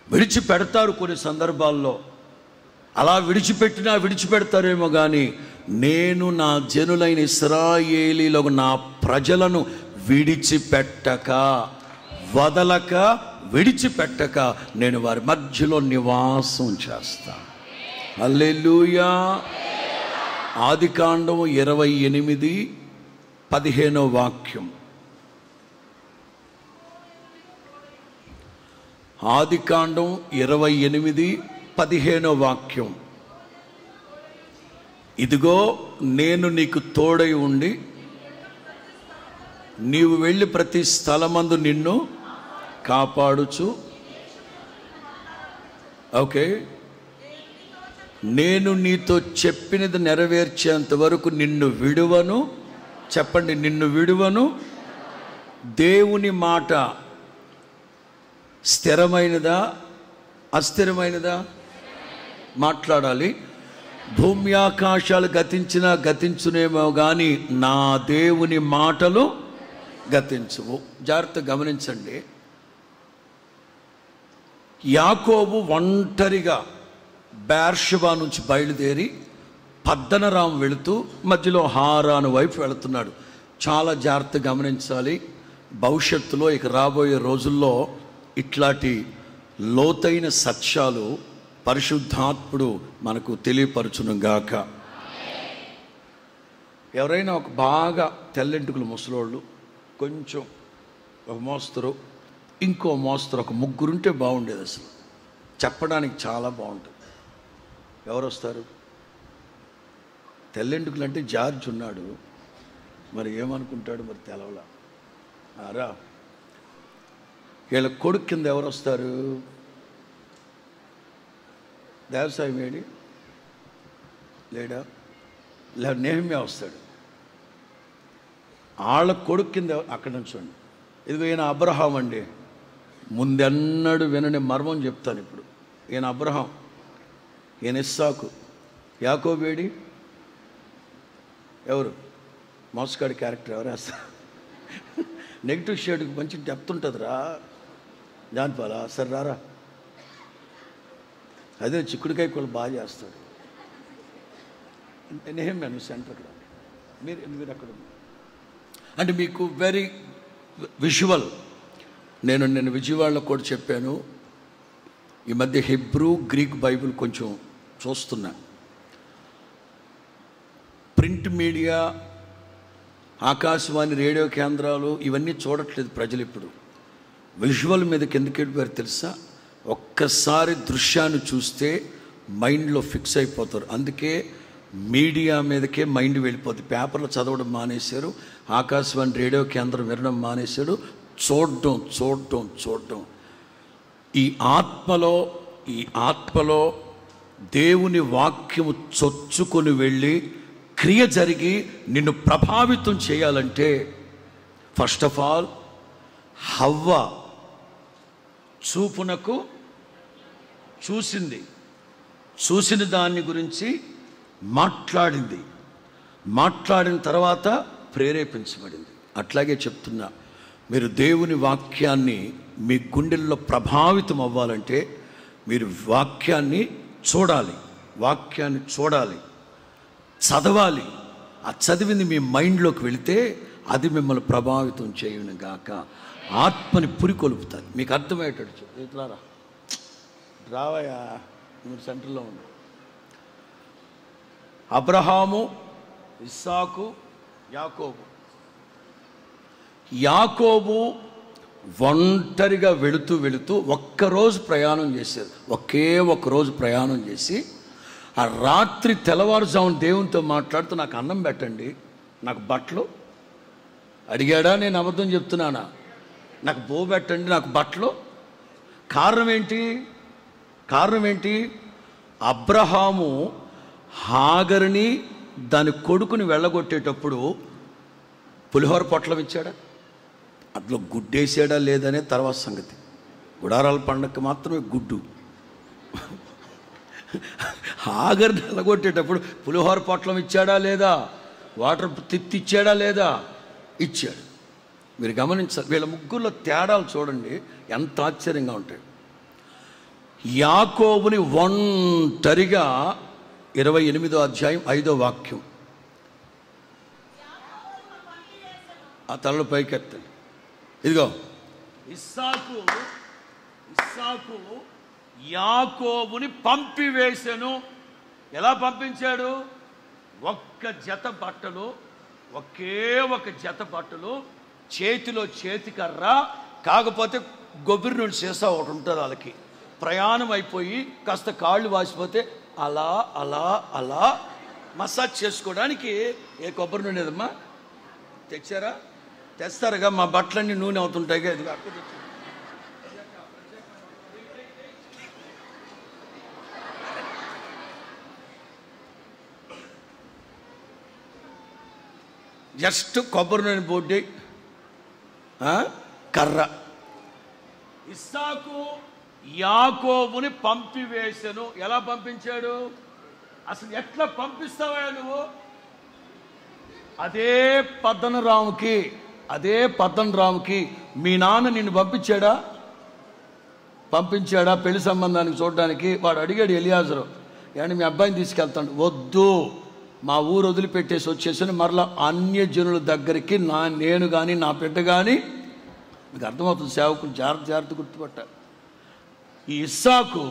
విడిచిపెడతారు కొన్ని సందర్భాల్లో. అలా విడిచిపెడతారేమో కానీ, నేను నా జనులైన ఇశ్రాయేలీలకు, నా ప్రజలను విడిచిపెట్టక, వదలక, విడిచిపెట్టక నేను వారి మధ్యలో నివాసం చేస్తా. హల్లెలూయా. ఆదికాండం 28:15 వాక్యం. ఆదికాండం 28:15 వాక్యం. ఇదిగో నేను నీకు తోడై ఉండి నీవు వెళ్ళి ప్రతి స్థలమందు నిన్ను కాపాడుచు. ఓకే, నేను నీతో చెప్పినది నెరవేర్చేంత వరకు నిన్ను విడువను. చెప్పండి, నిన్ను విడువను. దేవుని మాట స్థిరమైనదా అస్థిరమైనదా? మాట్లాడాలి. భూమి ఆకాశాలు గతించునేమో కానీ నా దేవుని మాటలు గతించవు. జాగ్రత్తగా గమనించండి. యాకోబు ఒంటరిగా బేర్షెబా నుంచి బయలుదేరి పద్దనరాము వెళుతూ మధ్యలో హారాను వైపు వెళుతున్నాడు. చాలా జాగ్రత్తగా గమనించాలి. భవిష్యత్తులో ఇక రాబోయే రోజుల్లో ఇట్లాంటి లోతైన సత్యాలు పరిశుద్ధాత్ముడు మనకు తెలియపరచును గాక. ఎవరైనా ఒక బాగా తెల్లెంటుకులు ముసలోళ్ళు, కొంచెం ఒక మోస్తరు, ఇంకో మోస్తరు, ఒక ముగ్గురుంటే బాగుండేది. అసలు చెప్పడానికి చాలా బాగుంటుంది. ఎవరు వస్తారు? తెల్లెంటుకులు అంటే జార్జ్ ఉన్నాడు, మరి ఏమనుకుంటాడు మరి తెలవలా. రా, వీళ్ళ కొడుకు కింద ఎవరు వస్తారు? దేవసాయం ఏడి లేడా? లేదా నెహమ్యా వస్తాడు. వాళ్ళ కొడుకు కింద అక్కడ నుంచోండి. ఇదిగో ఈయన అబ్రహాం అండి. ముందెన్నడు వినని మర్మం చెప్తాను ఇప్పుడు. ఈయన అబ్రహాం, ఈయన ఇస్సాకు. యాకోబు ఏడి? ఎవరు? మోసగాడి క్యారెక్టర్ ఎవరు వేస్తారు? నెగిటివ్ షేడ్కి మంచి డెప్త్ ఉంటుందిరా. జాన్పాలా సరే రారా. అదే చిక్కుడుకాయ కూడా బాగా చేస్తాడు. నెహమ్యా నువ్వు సెంటర్కి రా. మీరు అక్కడ అంటే మీకు వెరీ విజువల్. నేను విజయవాడలో కూడా చెప్పాను. ఈ మధ్య హెబ్రూ గ్రీక్ బైబిల్ కొంచెం చూస్తున్నా. ప్రింట్ మీడియా, ఆకాశవాణి, రేడియో కేంద్రాలు ఇవన్నీ చూడట్లేదు ప్రజలు. ఇప్పుడు విజువల్ మీదకి ఎందుకు వెళ్ళిపోయారు తెలుసా? ఒక్కసారి దృశ్యాన్ని చూస్తే మైండ్లో ఫిక్స్ అయిపోతారు. అందుకే మీడియా మీదకే మైండ్ వెళ్ళిపోతుంది. పేపర్లు చదవడం మానేశారు, ఆకాశవాణి రేడియో కేంద్రం వినడం మానేశాడు. చూడటం. ఈ ఆత్మలో దేవుని వాక్యము చొచ్చుకొని వెళ్ళి క్రియ జరిగి నిన్ను ప్రభావితం చేయాలంటే ఫస్ట్ ఆఫ్ ఆల్ హవ్వ చూపునకు చూసిన దాన్ని గురించి మాట్లాడిన తర్వాత ప్రేరేపించబడింది. అట్లాగే చెప్తున్నా, మీరు దేవుని వాక్యాన్ని మీ గుండెల్లో ప్రభావితం అవ్వాలంటే మీరు వాక్యాన్ని చూడాలి, చదవాలి. ఆ చదివింది మీ మైండ్లోకి వెళితే అది మిమ్మల్ని ప్రభావితం చేయును గాక. ఆత్మని పురికొలుపుతారు. మీకు అర్థమయ్యేటట్టు ఇట్లారా రావయ్యా, మీరు సెంటర్లో ఉండు. అబ్రహాము, ఇస్సాకు, యాకోబు ఒంటరిగా వెళుతూ ఒక్కరోజు ప్రయాణం చేశారు. ఒక్క ప్రయాణం చేసి ఆ రాత్రి తెల్లవారుజామున దేవునితో మాట్లాడుతూ నాకు అన్నం పెట్టండి, నాకు బట్టలు అడిగాడా? నేను అబద్ధం చెప్తున్నానా? నాకు బో పెట్టండి, నాకు బట్టలు. కారణం ఏంటి? అబ్రహాము హాగరుని దాని కొడుకుని వెళ్ళగొట్టేటప్పుడు పులిహోర పొట్లం ఇచ్చాడా? అందులో గుడ్డేసాడా లేదనే తర్వాత సంగతి. గుడారాల పండగకి మాత్రమే గుడ్డు. హాగరుని వెళ్ళగొట్టేటప్పుడు పులిహోర పొట్లం ఇచ్చాడా లేదా? వాటర్ తిత్తిచ్చాడా లేదా? ఇచ్చాడు. మీరు గమనించాలి. వీళ్ళ ముగ్గురులో తేడాలు చూడండి, ఎంత ఆశ్చర్యంగా ఉంటాయి. యాకోబుని ఒంటరిగా 28వ అధ్యాయం 5వ వాక్యం. ఆ తలలు పైకెత్తండి. ఇదిగో ఇస్సాకు యాకోబుని పంపివేశను. ఎలా పంపించాడు? ఒకే ఒక జత బట్టలు, చేతిలో చేతికర్ర, కాకపోతే గొబ్బరి నుండి సీసా ఒకటి ఉంటుంది వాళ్ళకి. ప్రయాణం అయిపోయి కాస్త కాళ్ళు వాసిపోతే అలా మసాజ్ చేసుకోవడానికి ఏ కొబ్బరి నూనె ఏదమ్మా తెస్తారుగా. మా బట్టలన్నీ నూనె అవుతుంటాయిగా. ఇది జస్ట్ కొబ్బరి నూనె బొడ్డి, కర్ర. ఇస్సాకు యాకోబుని పంపివేశను. ఎలా పంపించాడు? అసలు ఎట్లా పంపిస్తావా నువ్వు? అదే పద్దనరాముకి మీ నాన్న నిన్ను పంపించాడా? పంపించాడా పెళ్లి సంబంధానికి చూడడానికి. వాడు అడిగాడు ఎలియాజరు, ఏమంటే మీ అబ్బాయిని తీసుకెళ్తాడు. వద్దు, మా ఊరు వదిలిపెట్టేసి వచ్చేసి మరలా అన్యజనుల దగ్గరికి నేను కానీ నా బిడ్డ కానీ. మీకు అర్థమవుతుంది, సేవకులు జాగ్రత్త గుర్తుపట్టారు. ఈ ఇస్సాకు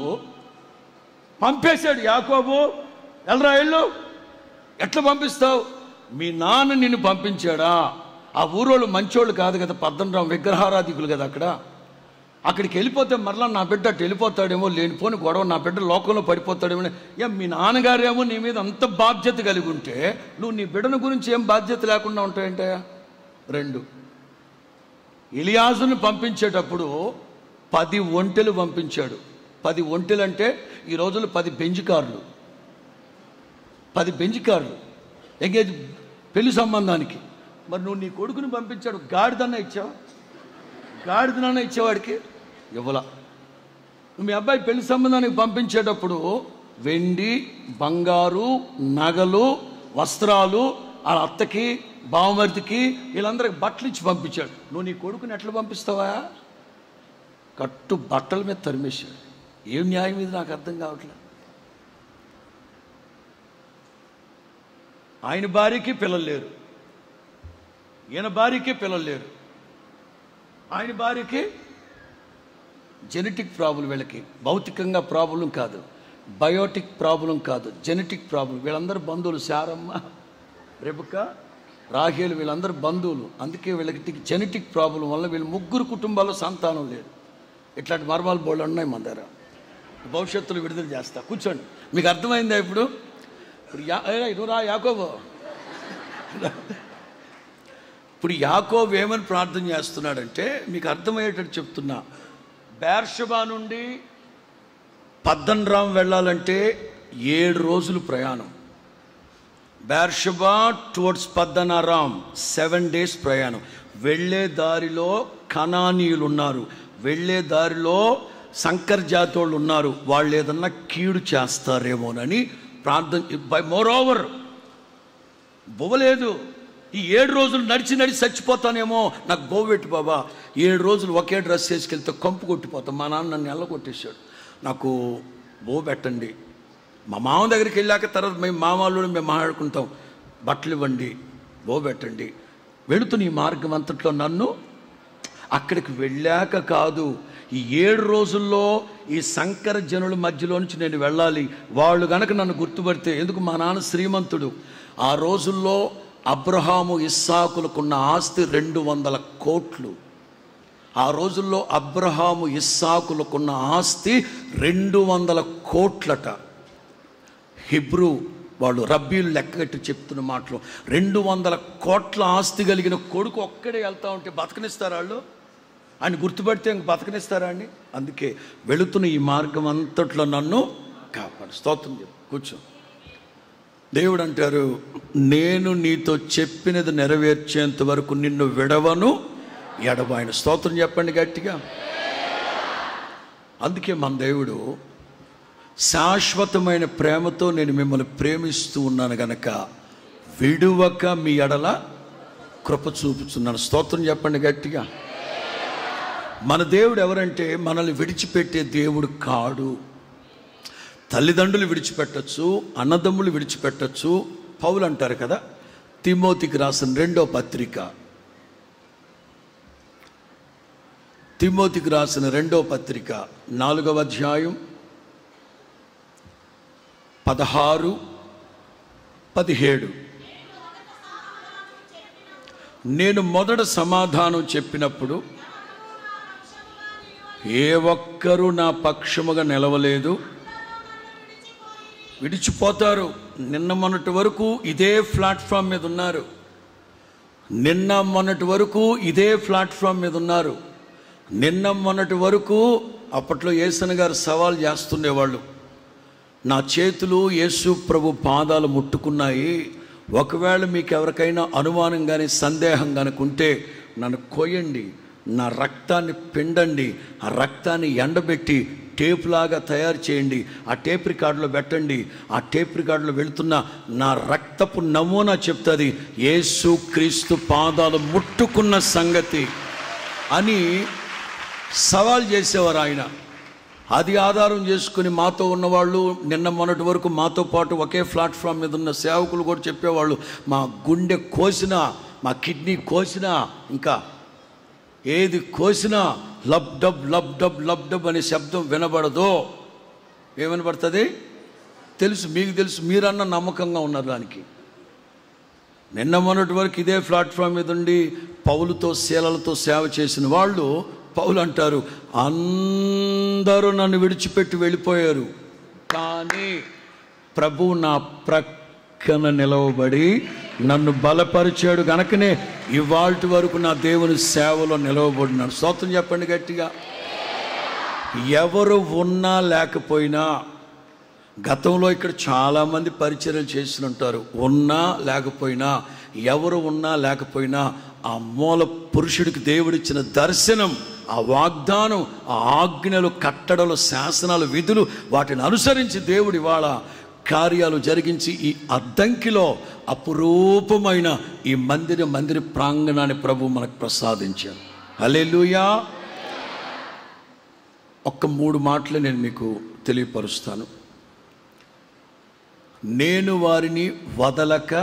పంపేశాడు, యాకోబు ఎల్రా వెళ్ళు. ఎట్లా పంపిస్తావు? మీ నాన్న నిన్ను పంపించాడా? ఆ ఊరోళ్ళు మంచోళ్ళు కాదు కదా, పద్దనరాం విగ్రహారాధికులు కదా. అక్కడికి వెళ్ళిపోతే మరలా నా బిడ్డ అటు వెళ్ళిపోతాడేమో, లేనిపోని గొడవ, నా బిడ్డ లోకంలో పడిపోతాడేమో. మీ నాన్నగారేమో నీ మీద అంత బాధ్యత కలిగి ఉంటే నువ్వు నీ బిడ్డను గురించి ఏం బాధ్యత లేకుండా ఉంటాయంటే. 2, ఎలియాజును పంపించేటప్పుడు 10 ఒంటెలు పంపించాడు. 10 ఒంటెలు అంటే ఈ రోజులు 10 బెంజ్ కార్లు. 10 బెంజ్ కార్లు ఎంగేజ్ పెళ్లి సంబంధానికి. మరి నువ్వు నీ కొడుకుని పంపించాడు, గాడిదన్నా ఇచ్చావు? గాడిదనన్నా ఇచ్చేవాడికి ఇవ్వలా. మీ అబ్బాయి పెళ్లి సంబంధానికి పంపించేటప్పుడు వెండి, బంగారు, నగలు, వస్త్రాలు, ఆ అత్తకి, బావమరిదికి, వీళ్ళందరికి బట్టలు ఇచ్చి పంపించాడు. నువ్వు నీ కొడుకుని ఎట్లా పంపిస్తావా? కట్టు బట్టల మీద తరిమేశాడు. ఏం న్యాయం ఇది నాకు అర్థం కావట్లేదు. ఆయన భార్యకి పిల్లలు లేరు, ఈయన భార్యకి పిల్లలు లేరు. ఆయన భార్యకి జెనెటిక్ ప్రాబ్లం, వీళ్ళకి భౌతికంగా ప్రాబ్లం కాదు, బయోటిక్ ప్రాబ్లం కాదు, జెనెటిక్ ప్రాబ్లం. వీళ్ళందరూ బంధువులు, శారమ్మ, రెబెక్క, రాహేలు, వీళ్ళందరూ బంధువులు. అందుకే వీళ్ళకి జెనెటిక్ ప్రాబ్లం వల్ల వీళ్ళు 3 కుటుంబాల్లో సంతానం లేదు. ఇట్లాంటి మర్మాలు బోళ్ళు ఉన్నాయి మన దగ్గర. భవిష్యత్తులో విడుదల చేస్తా, కూర్చోండి. మీకు అర్థమైందా ఇప్పుడు? ఇప్పుడు యాకోబు, ఇప్పుడు యాకోబు ఏమని ప్రార్థన చేస్తున్నాడంటే మీకు అర్థమయ్యేటట్టు చెప్తున్నా. బేర్షెబా నుండి పద్దనరాం వెళ్ళాలంటే 7 రోజులు ప్రయాణం. బేర్షెబా టువర్డ్స్ పద్దనరాం 7 days ప్రయాణం. వెళ్ళే దారిలో కనానీయులు ఉన్నారు, వెళ్ళే దారిలో సంకర్ జాతోళ్ళు ఉన్నారు, వాళ్ళు ఏదన్నా కీడు చేస్తారేమోనని ప్రార్థన. మోరోవర్ బొవ్వలేదు. ఈ 7 రోజులు నడిచి చచ్చిపోతానేమో, నాకు బొవ్వెట్టు బాబా. 7 రోజులు ఒకే డ్రెస్ వేసుకెళ్తే కంపు కొట్టిపోతాం. మా నాన్న నన్ను ఎల్లగొట్టేశాడు, నాకు బొవ్వ పెట్టండి. మా మామ దగ్గరికి వెళ్ళాక తర్వాత మేము మామూలు మేము మాట్లాడుకుంటాం, బట్టలు ఇవ్వండి, బొవ్వ పెట్టండి. వెళుతున్న ఈ మార్గం అంతట్లో నన్ను అక్కడికి వెళ్ళాక కాదు, ఈ 7 రోజుల్లో ఈ సంకర జనుల మధ్యలో నుంచి నేను వెళ్ళాలి. వాళ్ళు గనక నన్ను గుర్తుపడితే, ఎందుకు మా నాన్న శ్రీమంతుడు. ఆ రోజుల్లో అబ్రహాము ఇస్సాకులకున్న ఆస్తి 200 కోట్లు. ఆ రోజుల్లో అబ్రహాము ఇస్సాకులకున్న ఆస్తి 200 కోట్లట. హిబ్రూ వాళ్ళు రబ్బీలు లెక్కగట్టి చెప్తున్న మాటలు. 200 కోట్ల ఆస్తి కలిగిన కొడుకు ఒక్కడే వెళ్తా ఉంటే బతకనిస్తారా వాళ్ళు? ఆయన గుర్తుపడితే ఇంక బతకనిస్తారా అండి? అందుకే వెళుతున్న ఈ మార్గం అంతట్లో నన్ను కాపాడు. స్తోత్రం చెప్పు, కూర్చో. దేవుడు అంటారు, నేను నీతో చెప్పినది నెరవేర్చేంత వరకు నిన్ను విడవను, ఎడబాయను. స్తోత్రం చెప్పండి గట్టిగా. అందుకే మన దేవుడు శాశ్వతమైన ప్రేమతో నేను మిమ్మల్ని ప్రేమిస్తూ ఉన్నాను గనక విడువక మీ ఎడల కృప చూపుతున్నాను. స్తోత్రం చెప్పండి గట్టిగా. మన దేవుడు ఎవరంటే మనల్ని విడిచిపెట్టే దేవుడు కాడు. తల్లిదండ్రులు విడిచిపెట్టచ్చు, అన్నదమ్ములు విడిచిపెట్టచ్చు. పౌలు అంటారు కదా, తిమోతికి రాసిన 2వ పత్రిక, తిమోతికి రాసిన 2వ పత్రిక 4వ అధ్యాయం 16, 17. నేను మొదట సమాధానం చెప్పినప్పుడు ఏ ఒక్కరూ నా పక్షముగా నిలవలేదు. విడిచిపోతారు. నిన్న మొన్నటి వరకు ఇదే ప్లాట్ఫామ్ మీద ఉన్నారు, నిన్న మొన్నటి వరకు ఇదే ప్లాట్ఫామ్ మీద ఉన్నారు. నిన్న మొన్నటి వరకు అప్పట్లో యేసన్న గారు సవాల్ చేస్తుండేవాళ్ళు, నా చేతులు యేసు ప్రభు పాదాలు ముట్టుకున్నాయి, ఒకవేళ మీకు ఎవరికైనా అనుమానం కానీ సందేహం కనుకుంటే నన్ను కోయండి, నా రక్తాన్ని పిండండి, ఆ రక్తాన్ని ఎండబెట్టి టేపులాగా తయారు చేయండి, ఆ టేప్ రికార్డులో పెట్టండి. ఆ టేప్ రికార్డులో వెళుతున్న నా రక్తపు నమూనా చెప్తుంది యేసు క్రీస్తు పాదాలు ముట్టుకున్న సంగతి అని సవాల్ చేసేవారు ఆయన. అది ఆధారం చేసుకుని మాతో ఉన్నవాళ్ళు నిన్న మొన్నటి వరకు మాతో పాటు ఒకే ప్లాట్ఫామ్ మీద ఉన్న సేవకులు కూడా చెప్పేవాళ్ళు, మా గుండె కోసినా, మా కిడ్నీ కోసినా, ఇంకా ఏది కోసినా lub dub lub dub lub dub అనే శబ్దం వినబడదో. ఏమనబడుతుంది తెలుసు, మీకు తెలుసు, మీరన్న నమ్మకంగా ఉన్నారు దానికి. నిన్న మొన్నటి వరకు ఇదే ప్లాట్ఫామ్ మీద ఉండి పౌలుతో శీలలతో సేవ చేసిన వాళ్ళు పౌలు అంటారు, అందరూ నన్ను విడిచిపెట్టి వెళ్ళిపోయారు, కానీ ప్రభు నా ప్రక్కన నిలవబడి నన్ను బలపరిచాడు గనకనే ఇవాల్టి వరకు నా దేవుని సేవలో నిలవబడినాడు. స్తోత్రం చెప్పండి గట్టిగా. ఎవరు ఉన్నా లేకపోయినా, గతంలో ఇక్కడ చాలామంది పరిచర్యలు చేసి ఉంటారు, ఉన్నా లేకపోయినా, ఎవరు ఉన్నా లేకపోయినా ఆ మూల పురుషుడికి దేవుడిచ్చిన దర్శనం, ఆ వాగ్దానం, ఆ ఆజ్ఞలు, కట్టడలు, శాసనాలు, విధులు, వాటిని అనుసరించి దేవుడు ఇవాళ కార్యాలు జరిగించి ఈ అద్దంకిలో అపురూపమైన ఈ మందిర ప్రాంగణాన్ని ప్రభు మనకు ప్రసాదించారు. హల్లెలూయా. ఒక్క 3 మాటలు నేను మీకు తెలియపరుస్తాను. నేను వారిని వదలక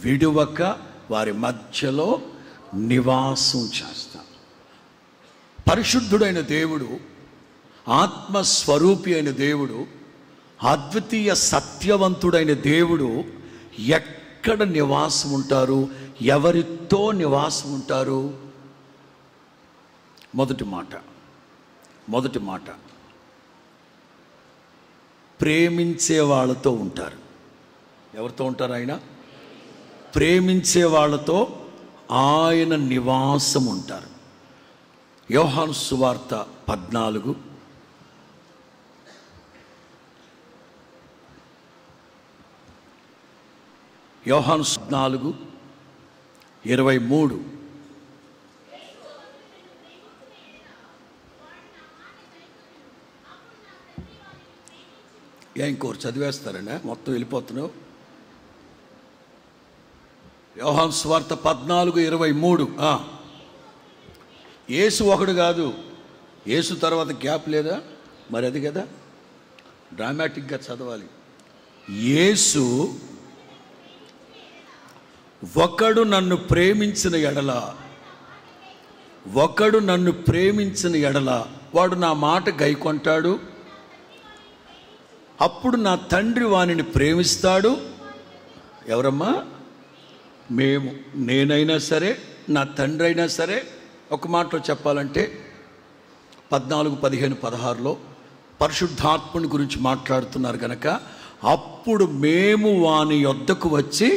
విడువక వారి మధ్యలో నివాసం చేస్తాను. పరిశుద్ధుడైన దేవుడు, ఆత్మస్వరూపి అయిన దేవుడు, అద్వితీయ సత్యవంతుడైన దేవుడు ఎక్కడ నివాసం ఉంటారు, ఎవరితో నివాసం ఉంటారు? మొదటి మాట ప్రేమించే వాళ్ళతో ఉంటారు. ఎవరితో ఉంటారు? ఆయన ప్రేమించే వాళ్ళతో ఆయన నివాసం ఉంటారు. యోహాను సువార్త 14 23. ఇంకోరు చదివేస్తారనే మొత్తం వెళ్ళిపోతున్నావు. యోహాను సువార్త 14:23. యేసు ఒకడు కాదు, యేసు తర్వాత గ్యాప్ లేదా? మరి అది కదా డ్రామాటిక్గా చదవాలి. యేసు ఒకడు నన్ను ప్రేమించిన ఎడల వాడు నా మాట గైకొంటాడు, అప్పుడు నా తండ్రి వానిని ప్రేమిస్తాడు. ఎవరమ్మా? మేము, నేనైనా సరే, నా తండ్రి అయినా సరే. ఒక మాటలో చెప్పాలంటే 14, 15, 16లో పరిశుద్ధాత్ముని గురించి మాట్లాడుతున్నారు కనుక, అప్పుడు మేము వాని యొద్దకు వచ్చి,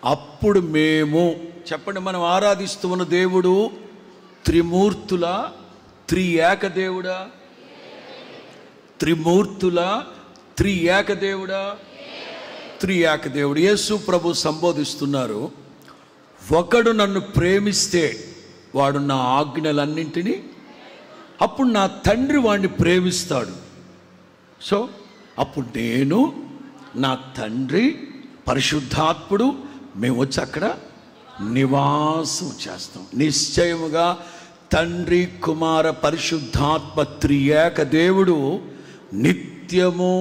అప్పుడు మేము చెప్పండి, మనం ఆరాధిస్తూ ఉన్న దేవుడు త్రిమూర్తుల త్రియేక దేవుడా? త్రిమూర్తుల త్రియేక దేవుడా? త్రియేక దేవుడు. యేసు ప్రభు సంబోధిస్తున్నారు, ఒకడు నన్ను ప్రేమిస్తే వాడు నా ఆజ్ఞలన్నింటినీ, అప్పుడు నా తండ్రి వాడిని ప్రేమిస్తాడు. సో అప్పుడు నేను, నా తండ్రి, పరిశుద్ధాత్ముడు మేము వచ్చి అక్కడ నివాసం చేస్తాం. నిశ్చయముగా తండ్రి, కుమార, పరిశుద్ధాత్మ త్రియేక దేవుడు నిత్యము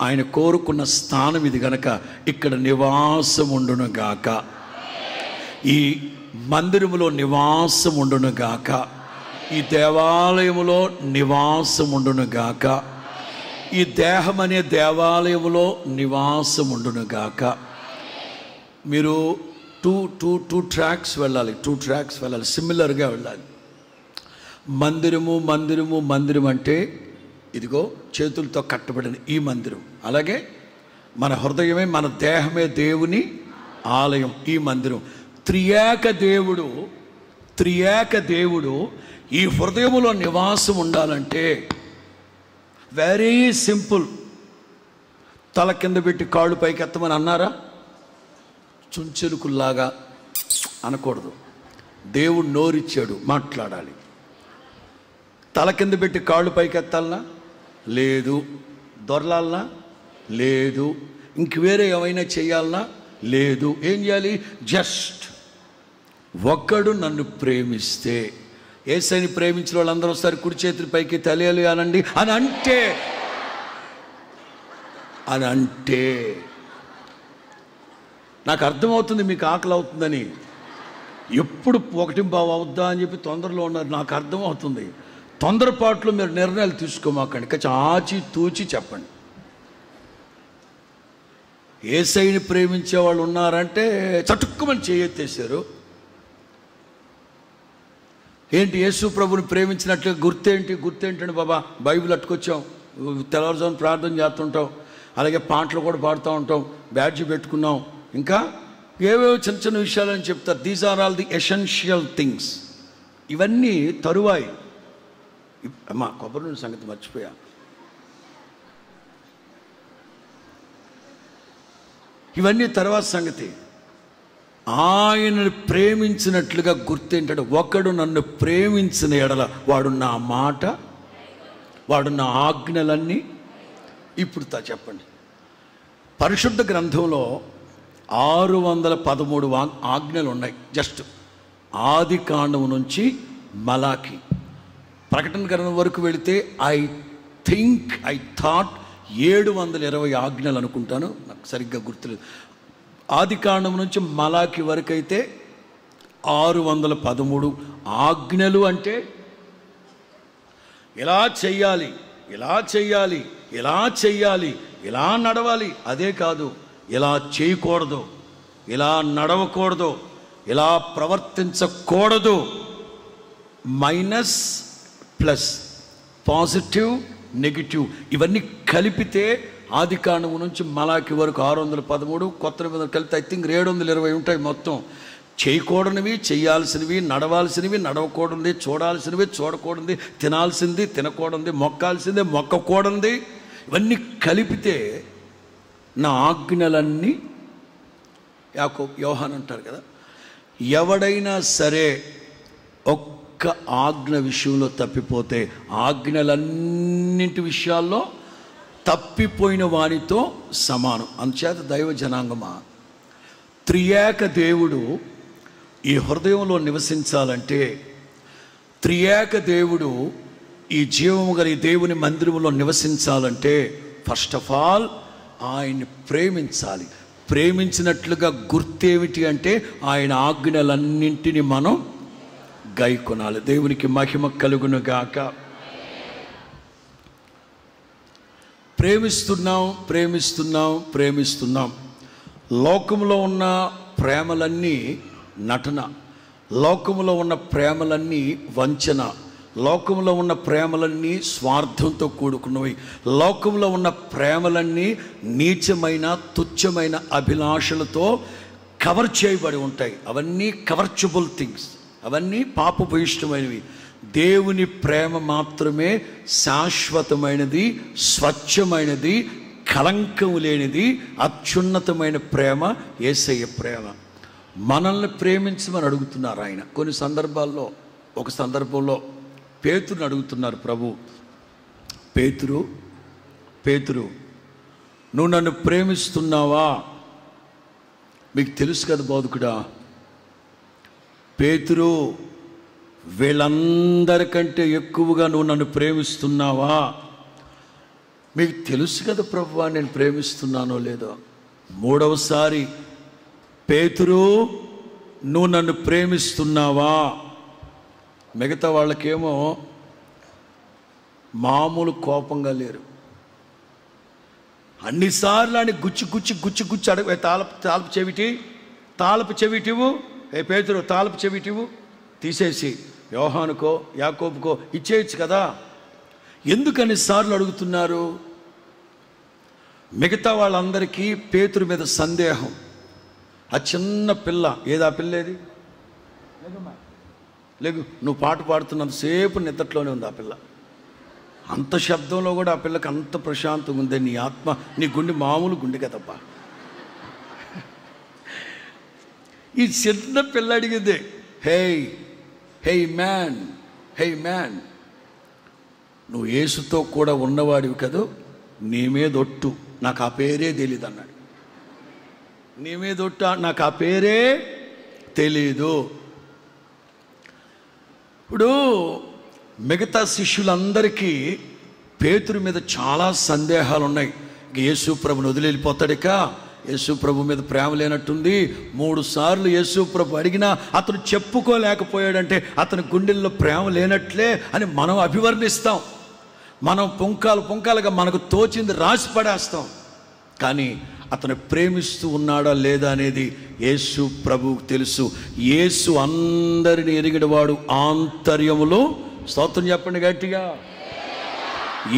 ఆయన కోరుకున్న స్థానం ఇది గనక ఇక్కడ నివాసం ఉండును గాక, ఈ మందిరములో నివాసం ఉండును గాక, ఈ దేవాలయములో నివాసం ఉండును గాక, ఈ దేహం అనే దేవాలయములో నివాసం ఉండును గాక. మీరు టూ ట్రాక్స్ వెళ్ళాలి, సిమిలర్గా వెళ్ళాలి. మందిరం అంటే ఇదిగో చేతులతో కట్టబడిన ఈ మందిరం. అలాగే మన హృదయమే, మన దేహమే దేవుని ఆలయం, ఈ మందిరం. త్రియేక దేవుడు ఈ హృదయములో నివాసం ఉండాలంటే వెరీ సింపుల్. తల కింద పెట్టి కాళ్ళు పైకి ఎత్తమని అన్నారా? చుంచెలుకుల్లాగా అనకూడదు. దేవుడు నోరిచ్చాడు, మాట్లాడాలి. తల కింద పెట్టి కాళ్ళు పైకి ఎత్తాలనా? లేదు. దొరలాలనా? లేదు. ఇంక వేరే ఏమైనా చేయాలనా? లేదు. ఏం చేయాలి? జస్ట్ ఒకడు నన్ను ప్రేమిస్తే యేసయ్యని ప్రేమించిన వాళ్ళందరూ ఒకసారి కుడి చేతుల పైకి తెలియాలి అనండి అని అంటే నాకు అర్థమవుతుంది మీకు ఆకలి అవుతుందని. ఎప్పుడు 1:15 అవుద్దా అని చెప్పి తొందరలో ఉన్నారు. నాకు అర్థమవుతుంది. తొందరపాట్లో మీరు నిర్ణయాలు తీసుకోమాకండి. కొంచెం ఆచి తూచి చెప్పండి. యేసయ్యని ప్రేమించే వాళ్ళు ఉన్నారంటే చటుక్కుమని చేయెత్తేశారు. ఏంటి యేసు ప్రభుని ప్రేమించినట్లుగా గుర్తేంటండి బాబా? బైబిల్ అట్టుకొచ్చాం, తెల్లవారుజామున ప్రార్థన చేస్తుంటాం, అలాగే పాటలు కూడా పాడుతూ ఉంటాం, బ్యాడ్జ్ పెట్టుకున్నాం, ఇంకా ఏవేవో చిన్న చిన్న విషయాలని చెప్తారు. These are all the essential things. ఇవన్నీ తరువాయి. అమ్మా కొబ్బరి నూనె సంగతి మర్చిపోయా. ఇవన్నీ తర్వాత సంగతి. ఆయనను ప్రేమించినట్లుగా గుర్తేంటాడు. ఒకడు నన్ను ప్రేమించిన ఎడల వాడు నా మాట, వాడు నా ఆజ్ఞలన్నీ. ఇప్పుడు చెప్పండి, పరిశుద్ధ గ్రంథంలో 613 ఆజ్ఞలు ఉన్నాయి. జస్ట్ ఆది కాండం నుంచి మలాకి, ప్రకటన గ్రంథం వరకు వెళితే ఐ థాట్ 720 ఆజ్ఞలు అనుకుంటాను, నాకు సరిగ్గా గుర్తులేదు. ఆది కాండం నుంచి మలాకి వరకు అయితే 613 ఆజ్ఞలు. అంటే ఇలా చెయ్యాలి, ఇలా చెయ్యాలి, ఇలా చెయ్యాలి, ఇలా నడవాలి. అదే కాదు, ఇలా చేయకూడదు, ఇలా నడవకూడదు, ఇలా ప్రవర్తించకూడదు. మైనస్ ప్లస్, పాజిటివ్ నెగిటివ్, ఇవన్నీ కలిపితే ఆది కాండం నుంచి మలాకి వరకు 613, కొత్త నిబంధన కలిపితే ఐ థింక్ 720 ఉంటాయి మొత్తం. చేయకూడనివి చేయాల్సినవి, నడవాల్సినవి నడవకూడనిది, చూడాల్సినవి చూడకూడనిది, తినాల్సింది తినకూడనిది, మొక్కాల్సిందే మొక్కకూడనిది, ఇవన్నీ కలిపితే నా ఆజ్ఞలన్నీ. యోహాను అంటారు కదా, ఎవడైనా సరే ఒక్క ఆజ్ఞ విషయంలో తప్పిపోతే ఆజ్ఞలన్నింటి విషయాల్లో తప్పిపోయిన వానితో సమానం. అందుచేత దైవ జనాంగమా, త్రియేక దేవుడు ఈ హృదయంలో నివసించాలంటే, త్రియేక దేవుడు ఈ జీవము గల ఈ దేవుని మందిరంలో నివసించాలంటే ఫస్ట్ ఆఫ్ ఆల్ ఆయన్ని ప్రేమించాలి. ప్రేమించినట్లుగా గుర్తేమిటి అంటే ఆయన ఆజ్ఞలన్నింటినీ మనం గైకొనాలి. దేవునికి మహిమ కలుగును గాక. ప్రేమిస్తున్నాం. లోకంలో ఉన్న ప్రేమలన్నీ నటన, లోకంలో ఉన్న ప్రేమలన్నీ వంచన, లోకంలో ఉన్న ప్రేమలన్నీ స్వార్థంతో కూడుకున్నవి, లోకంలో ఉన్న ప్రేమలన్నీ నీచమైన తుచ్చమైన అభిలాషలతో కవర్ చేయబడి ఉంటాయి. అవన్నీ కవర్చబుల్ థింగ్స్, అవన్నీ పాపభూయిష్టమైనవి. దేవుని ప్రేమ మాత్రమే శాశ్వతమైనది, స్వచ్ఛమైనది, కళంకం లేనిది, అత్యున్నతమైన ప్రేమ యేసయ్య ప్రేమ. మనల్ని ప్రేమించమని అడుగుతున్నారు ఆయన. కొన్ని సందర్భాల్లో, ఒక సందర్భంలో పేతురుని అడుగుతున్నారు ప్రభు, పేతురు నువ్వు నన్ను ప్రేమిస్తున్నావా? మీకు తెలుసు కదా బోధకుడా, పేతురు వీళ్ళందరికంటే ఎక్కువగా నువ్వు నన్ను ప్రేమిస్తున్నావా? మీకు తెలుసు కదా ప్రభువా నేను ప్రేమిస్తున్నానో లేదో. మూడవసారి, పేతురు నువ్వు నన్ను ప్రేమిస్తున్నావా? మిగతా వాళ్ళకేమో మామూలు కోపంగా లేరు. అన్నిసార్లు అని గుచ్చి అడుగు, తాళపు చెవిటివు, పేతురు తాళపు చెవిటివు తీసేసి యోహానుకో యాకోబుకో ఇచ్చేయచ్చు కదా. ఎందుకని సార్లు అడుగుతున్నారు? మిగతా వాళ్ళందరికీ పేతురు మీద సందేహం. ఆ చిన్న పిల్ల, ఏది ఆ పిల్ల, ఏది లేకు, నువ్వు పాట పాడుతున్నంతసేపు నిద్రలోనే ఉంది ఆ పిల్ల. అంత శబ్దంలో కూడా ఆ పిల్లకి అంత ప్రశాంతంగా ఉంది. నీ ఆత్మ, నీ గుండె మామూలు గుండె కదప్పా. ఈ చిన్న పిల్ల అడిగింది, హే మ్యాన్, నువ్వు యేసుతో కూడా ఉన్నవాడివి కదూ, నీ మీద ఒట్టు, నాకు ఆ పేరే తెలీదు అన్నాడు. నీ మీద ఒట్టు, నాకు ఆ పేరే తెలీదు. ఇప్పుడు మిగతా శిష్యులందరికీ పేతురు మీద చాలా సందేహాలు ఉన్నాయి. యేసు ప్రభుని వదిలి వెళ్ళిపోతాడిక, యేసు ప్రభు మీద ప్రేమ లేనట్టుంది, 3 సార్లు యేసు ప్రభు అడిగినా అతను చెప్పుకోలేకపోయాడంటే అతని గుండెల్లో ప్రేమ లేనట్లే అని మనం అభివర్ణిస్తాం. మనం పుంకాలుగా మనకు తోచింది రాసి పడేస్తాం. కానీ అతను ప్రేమిస్తూ ఉన్నాడా లేదా అనేది యేసు ప్రభువుకు తెలుసు. యేసు అందరిని ఎరిగినవాడు ఆంతర్యములో. స్తోత్రం చెప్పండి గట్టిగా.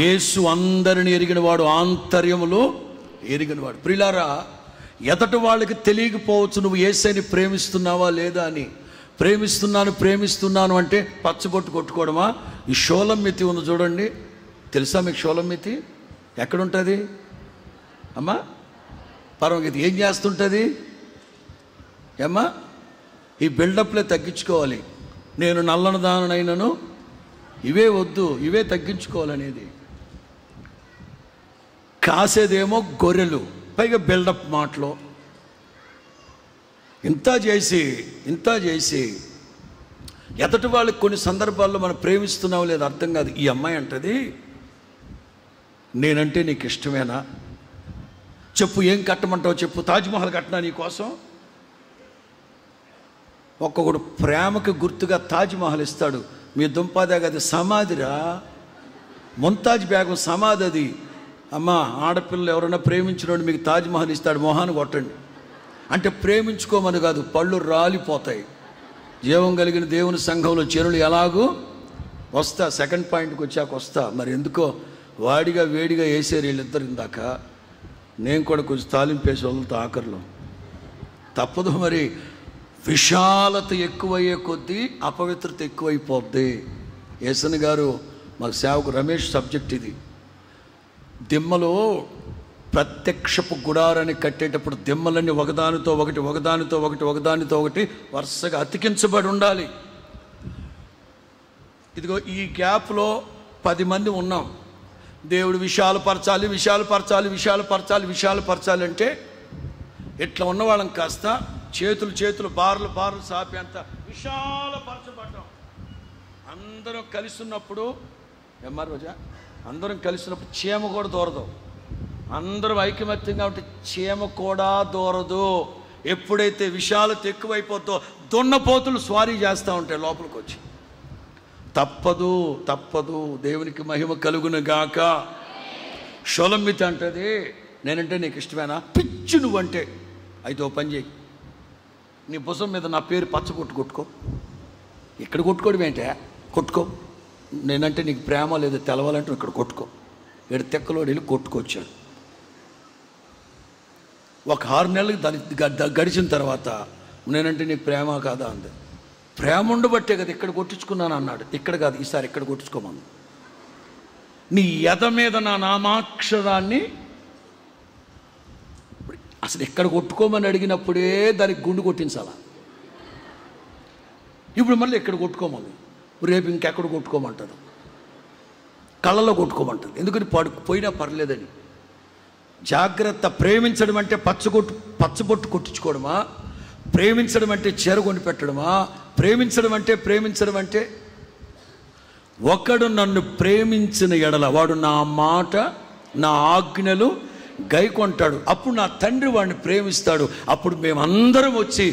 యేసు అందరిని ఎరిగినవాడు ఆంతర్యములో ఎరిగినవాడు. ప్రియులారా, ఎదటి వాళ్ళకి తెలియకపోవచ్చు నువ్వు యేసుని ప్రేమిస్తున్నావా లేదా అని. ప్రేమిస్తున్నాను అంటే పచ్చబొట్టు కొట్టుకోవడమా? ఈ షోలమ్మితి ఉంది చూడండి, తెలుసా మీకు షోలమ్మితి? ఎక్కడుంటుంది అమ్మా? పరమగీత ఏం చేస్తుంటుంది ఏమ్మా? ఈ బిల్డప్లే తగ్గించుకోవాలి. నేను నల్లని దానైనను ఇవే వద్దు, ఇవే తగ్గించుకోవాలనేది. కాసేదేమో గొర్రెలు, పైగా బిల్డప్ మాటలో ఇంత చేసి ఎదటి వాళ్ళకి కొన్ని సందర్భాల్లో మనం ప్రేమిస్తున్నావు లేదు అర్థం కాదు. ఈ అమ్మాయి అంటది, నేనంటే నీకు ఇష్టమేనా చెప్పు, ఏం కట్టమంటావు చెప్పు, తాజ్మహల్ కట్టినా నీ కోసం. ఒక్కొక్కడు ప్రేమకు గుర్తుగా తాజ్మహల్ ఇస్తాడు. మీ దుంపాదాగా అది సమాధిరా, ముంతాజ్ బేగం సమాధి అది. అమ్మా, ఆడపిల్లలు ఎవరైనా ప్రేమించినోడు మీకు తాజ్మహల్ ఇస్తాడు, మొహాన్ని కొట్టండి. అంటే ప్రేమించుకోమని కాదు, పళ్ళు రాలిపోతాయి. జీవం కలిగిన దేవుని సంఘంలో చేరులు ఎలాగూ వస్తా, సెకండ్ పాయింట్కి వచ్చాక వస్తా. మరి ఎందుకో వాడిగా వేడిగా వేసారు వీళ్ళిద్దరు ఇందాక. నేను కూడా కొంచెం తాలింపేసి వదులుతా ఆఖరిలో, తప్పదు. మరి విశాలత ఎక్కువయ్యే కొద్దీ అపవిత్రత ఎక్కువైపోద్ది. యేసన్ గారు మాకు సేవకు రమేష్ సబ్జెక్ట్ ఇది. దిమ్మలో ప్రత్యక్షపు గుడారాన్ని కట్టేటప్పుడు దిమ్మలన్నీ ఒకదానితో ఒకటి వరుసగా అతికించబడి ఉండాలి. ఇదిగో ఈ గ్యాప్లో 10 మంది ఉన్నాం. దేవుడు విశాలపరచాలి అంటే ఇట్లా ఉన్నవాళ్ళం కాస్త చేతులు బార్లు సాపి అంత విశాలపరచబడ్డాం. అందరం కలిసి ఉన్నప్పుడు చీమ కూడా దూరదు. అందరం ఐకమత్యంగా ఉంటే చీమ కూడా దూరదు. ఎప్పుడైతే విశాలత ఎక్కువైపోతుందో దున్నపోతులు స్వారీ చేస్తూ ఉంటాయి లోపలికి వచ్చి. తప్పదు. దేవునికి మహిమ కలుగును గాక. షోలమ్మితి అంటది, నేనంటే నీకు ఇష్టమేనా? పిచ్చి నువ్వంటే. అయితే ఓ పని చేయి, నీ భుజం మీద నా పేరు కొట్టుకో. ఇక్కడ కొట్టుకోవడం ఏంటే? కొట్టుకో. నేనంటే నీకు ప్రేమ లేదు తెలవాలంటే ఇక్కడ కొట్టుకో. ఏడు తెక్కలోడు వెళ్ళి కొట్టుకొచ్చాడు. ఒక 6 నెలలకు దాని గడిచిన తర్వాత నేనంటే నీకు ప్రేమ కాదా అంది. ప్రేమ ఉండబట్టే కదా ఇక్కడ కొట్టించుకున్నాను అన్నాడు. ఇక్కడ కాదు, ఈసారి ఇక్కడ కొట్టించుకోమని. నీ ఎద మీద నా నామాక్షరాన్ని అసలు ఎక్కడ కొట్టుకోమని అడిగినప్పుడే దానికి గుండు కొట్టించాలా. ఇప్పుడు మళ్ళీ ఎక్కడ కొట్టుకోమని, రేపు ఇంకెక్కడ కొట్టుకోమంటారు, కళ్ళలో కొట్టుకోమంటారు. ఎందుకని పోయినా పర్లేదని. జాగ్రత్త. ప్రేమించడం అంటే పచ్చబొట్టు కొట్టించుకోవడమా? ప్రేమించడం అంటే చీర కొని పెట్టడమా? ప్రేమించడం అంటే ఒకడు నన్ను ప్రేమించిన ఎడల వాడు నా మాట నా ఆజ్ఞలు గైకొంటాడు, అప్పుడు నా తండ్రి వాడిని ప్రేమిస్తాడు. అప్పుడు మేమందరం వచ్చి,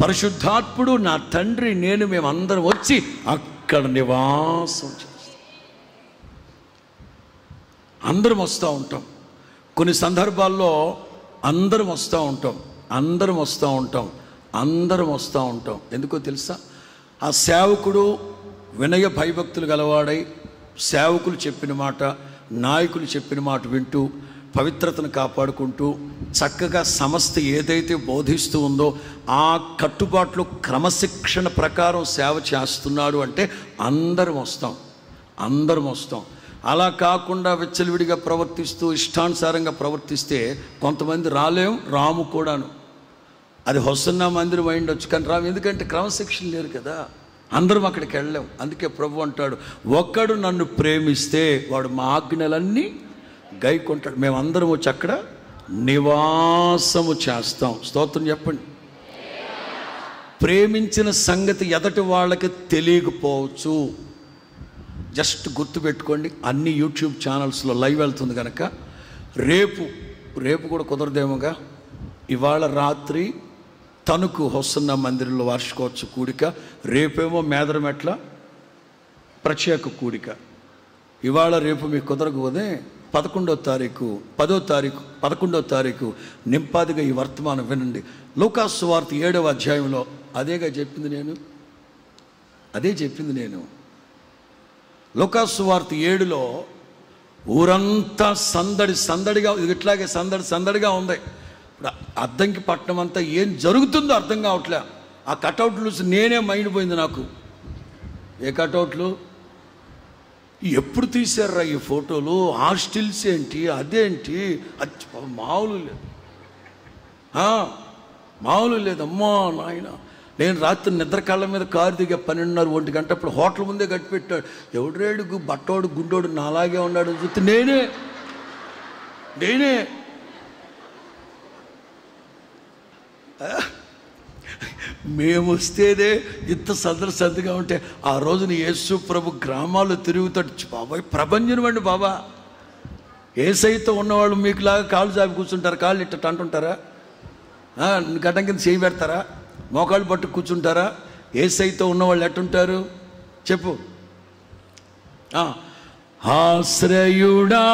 పరిశుద్ధాత్ముడు నా తండ్రి నేను మేమందరం వచ్చి అక్కడ నివాసం చేస్తాం. అందరం వస్తూ ఉంటాం. కొన్ని సందర్భాల్లో అందరం వస్తూ ఉంటాం. ఎందుకో తెలుసా? ఆ సేవకుడు వినయ భయభక్తులు గలవాడై సేవకులు చెప్పిన మాట, నాయకులు చెప్పిన మాట వింటూ పవిత్రతను కాపాడుకుంటూ చక్కగా సంస్థ ఏదైతే బోధిస్తూ ఉందో ఆ కట్టుబాట్లు క్రమశిక్షణ ప్రకారం సేవ చేస్తున్నాడు అంటే అందరం వస్తాం. అలా కాకుండా విచ్చలవిడిగా ప్రవర్తిస్తూ ఇష్టానుసారంగా ప్రవర్తిస్తే కొంతమంది రాము కూడాను. అది హొసన్నా మందిరం అయిండొచ్చు కానీ రాము. ఎందుకంటే క్రమశిక్షణ లేరు కదా, అందరం అక్కడికి వెళ్ళలేం. అందుకే ప్రభు అంటాడు, ఒక్కడు నన్ను ప్రేమిస్తే వాడు మా ఆజ్ఞలన్నీ గైకొంటాడు. మేమందరం వచ్చి అక్కడ నివాసము చేస్తాం. స్తోత్రం చెప్పండి. ప్రేమించిన సంగతి ఎదటి వాళ్ళకి తెలియకపోవచ్చు. జస్ట్ గుర్తుపెట్టుకోండి, అన్ని యూట్యూబ్ ఛానల్స్లో లైవ్ వెళ్తుంది కనుక రేపు కూడా కుదరదేమోగా. ఇవాళ రాత్రి తణుకు హొసన్న మందిరంలో వార్షికోత్సవ కూడిక, రేపేమో మేదరమెట్ల ప్రత్యేక కూడిక. ఇవాళ రేపు మీకు కుదరకపోతే 11వ తారీఖు 11వ తారీఖు నింపాదిగా ఈ వర్తమానం వినండి. లూకాసు సువార్త 7వ అధ్యాయంలో అదే చెప్పింది నేను. లూకాసు సువార్త 7లో ఊరంతా సందడిగా, ఇట్లాగే సందడిగా ఉంది. ఇప్పుడు అద్దంకి పట్టణం అంతా ఏం జరుగుతుందో అర్థం కావట్లే. ఆ కటౌట్లు చూసి నేనే మైండ్ పోయింది నాకు. ఏ కటౌట్లు, ఎప్పుడు తీశారా ఈ ఫోటోలు, హాస్టిల్స్ ఏంటి, అదేంటి, అది మామూలు లేదు. అమ్మా నాయన, నేను రాత్రి నిద్ర కళ్ళ మీద కారు దిగా 12:30 1 గంట అప్పుడు హోటల్ ముందే కట్టిపెట్టాడు. ఎవడేడు బట్టోడు గుండోడు నాలాగే ఉన్నాడు చూస్తే నేనే మేము వస్తేనే ఇంత సందడిగా ఉంటే, ఆ రోజున యేసు ప్రభు గ్రామాల్లో తిరుగుతాడు. బాబాయ్ ప్రభంజనం అండి బాబా. ఏసైతో ఉన్నవాళ్ళు మీకులాగా కాళ్ళు జాపి కూర్చుంటారా? కాళ్ళు ఇట్ట అంటుంటారా? గడ్డం కింద చేయి పెడతారా? మోకాళ్ళు పట్టు కూర్చుంటారా? ఏసైతో ఉన్నవాళ్ళు ఎట్టుంటారు చెప్పు. ఆశ్రయుడానా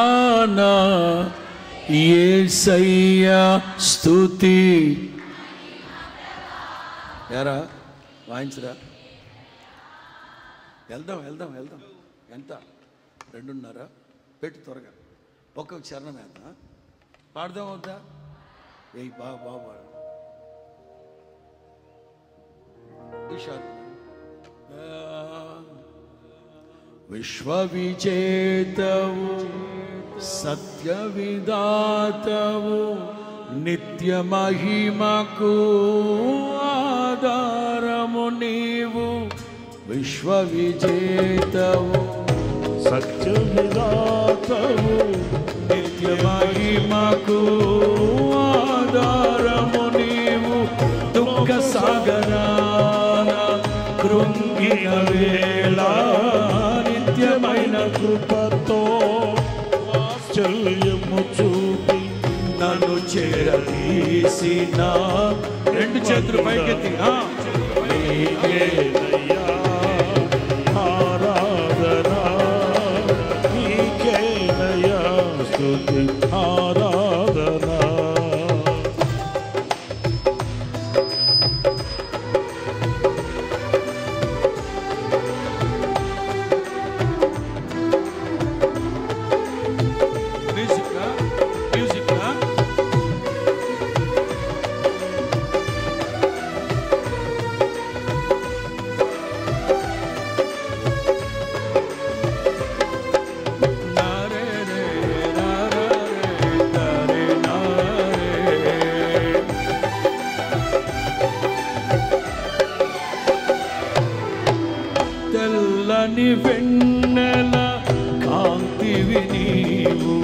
యేసయ్యా స్తుతి. యారా వాయించరా, వెళ్దాం. ఎంత 2:30 పెట్టి త్వరగా ఒక్క చరణం వేద్దాం. పాడదాం వద్దా? ఏ బాబా విశ్వవిజేతవు సత్య విధాతవు నిత్య మహిమకు ఆధారము నీవు. విశ్వవిజేతవు సత్య విధాతవు నిత్య మహిమకు ఆధారము నీవు. దుఃఖ సాగరాన కృంగిన వేళ నిత్యమైన కృపతో వాత్సల్యము చూపి నన్ను చేరదీసిన. 2 చేతులు పైకెత్తి నీకేనయ్యా ఆరాధన, నీకేనయ్యా స్తుతి ఆరాధన. తెల్లని వెన్నెల కాంతివి నీవు,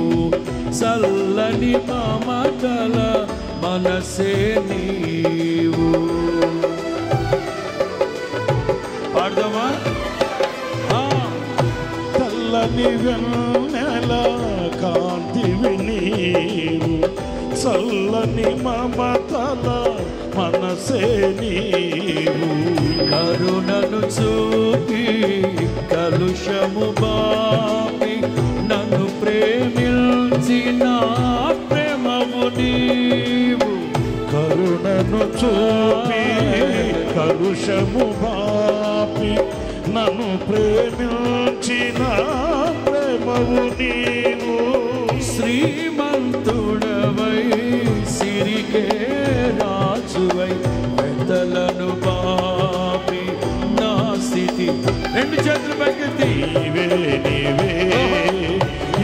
చల్లని మమతల మనసే నీవు. పాడదామా? తెల్లని వెన్నెల కాంతివి నీవు, చల్లని మమతల మనసే నీవు. కరుణను చూపి కలుషము బాపి నన్ను ప్రేమించిన ప్రేమము నీవు. కరుణను చూపి కలుషము బాపి నన్ను ప్రేమించిన ప్రేమవు నీవు. శ్రీమంతుడవై సిరిగే రాజువై పెద్దలను బాపి నా స్థితి. 2 చేతులు పైకెత్తి నీవే